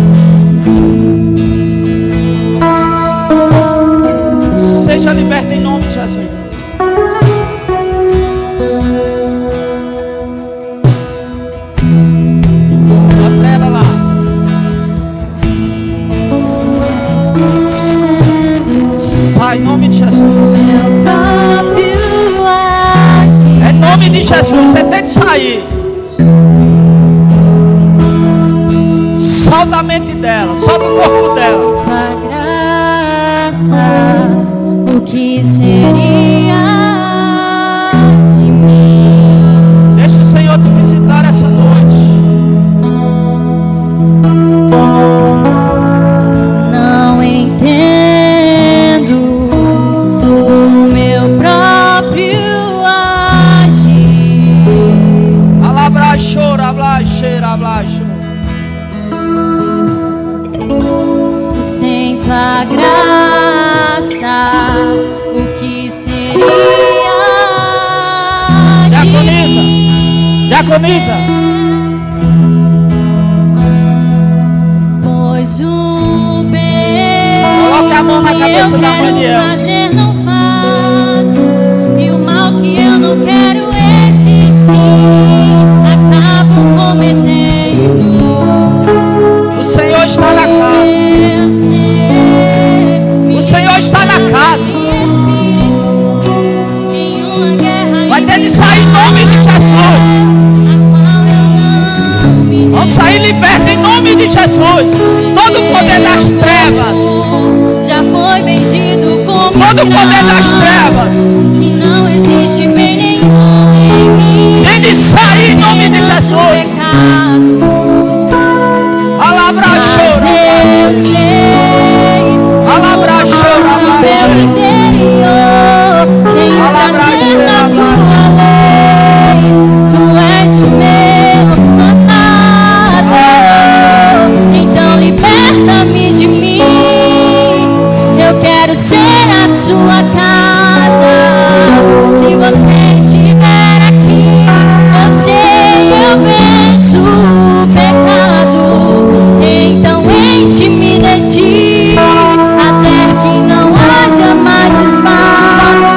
liberta em nome de Jesus. Leva lá. Sai em nome de Jesus. É em nome de Jesus. Você tem que sair. Solta a mente dela. Solta o corpo dela. A graça, o que seria de mim? Deixa o Senhor te visitar essa noite. Não entendo o meu próprio agir. Alabraxo, ablaxeira, ablaxo. Sem tua graça, o que seria Diaconisa, de mim? diaconisa. Pois o bem Coloque a mão na cabeça que eu da mãe de quero Elza. fazer não faço, e o mal que eu não quero, esse sim acabo cometendo. O Senhor está na casa. O Senhor está na casa. Vai ter de sair em nome de Jesus. Vão sair libertos em nome de Jesus. Todo o poder das trevas. Já foi vencido como Todo o poder das trevas. e não existe bem nenhum em mim. Tem de sair em nome de Jesus. Alabraxo, Mas eu sei, alabraxo, meu alabraxo. interior tem prazer na tua lei. Tu és o meu amador, então liberta-me de mim. Eu quero ser a sua casa. Se você estiver aqui, eu sei, eu venço o pecado. Então enche-me de ti, até que não haja mais espaço.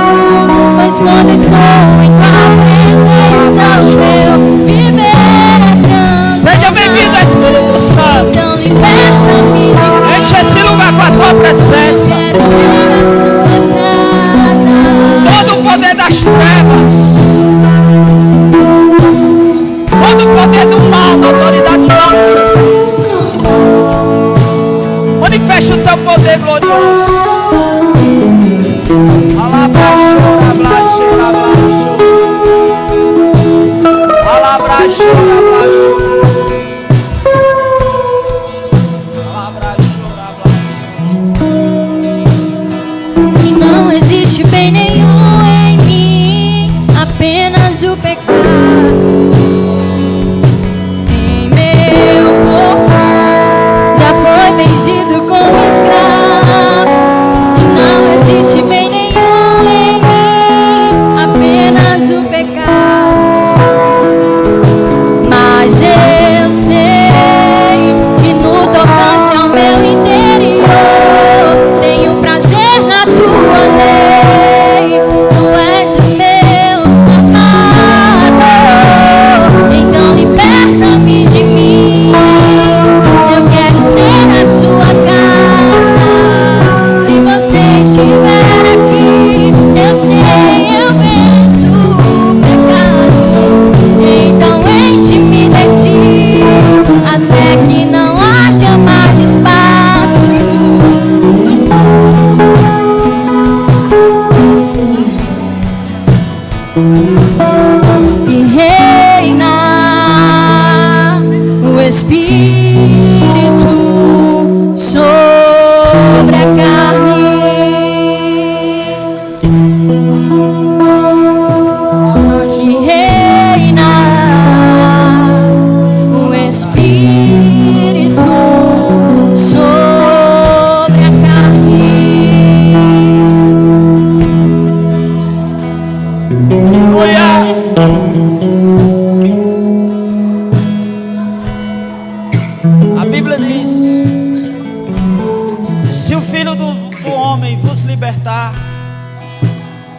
Pois quando estou em tua presença, o meu viver é canso. Seja bem-vindo, Espírito Santo. Então liberta-me de mim. Enche esse lugar com a tua presença. Quero ser a sua casa. Todo o poder das trevas. Todo o poder do mal, da autoridade do nome de Jesus. Manifeste o teu poder glorioso. Alabraxo, alabraxo, alabraxo. Alabraxo, alabraxo. Alabraxo, alabraxo. E não existe bem nenhum em mim, apenas o pecado. Em meu corpo já foi vendido como escravo. E não existe bem nenhum em mim, apenas o pecado.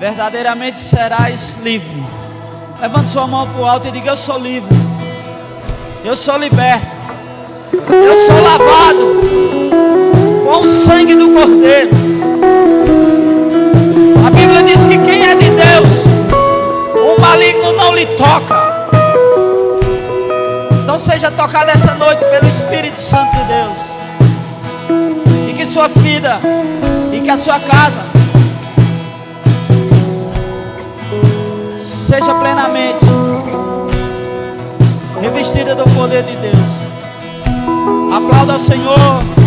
verdadeiramente serás livre. Levante sua mão para o alto e diga: eu sou livre, eu sou liberto, eu sou lavado com o sangue do Cordeiro. A Bíblia diz que quem é de Deus, o maligno não lhe toca. Então seja tocado essa noite pelo Espírito Santo de Deus, e que sua vida e que a sua casa seja plenamente revestida do poder de Deus. Aplauda ao Senhor.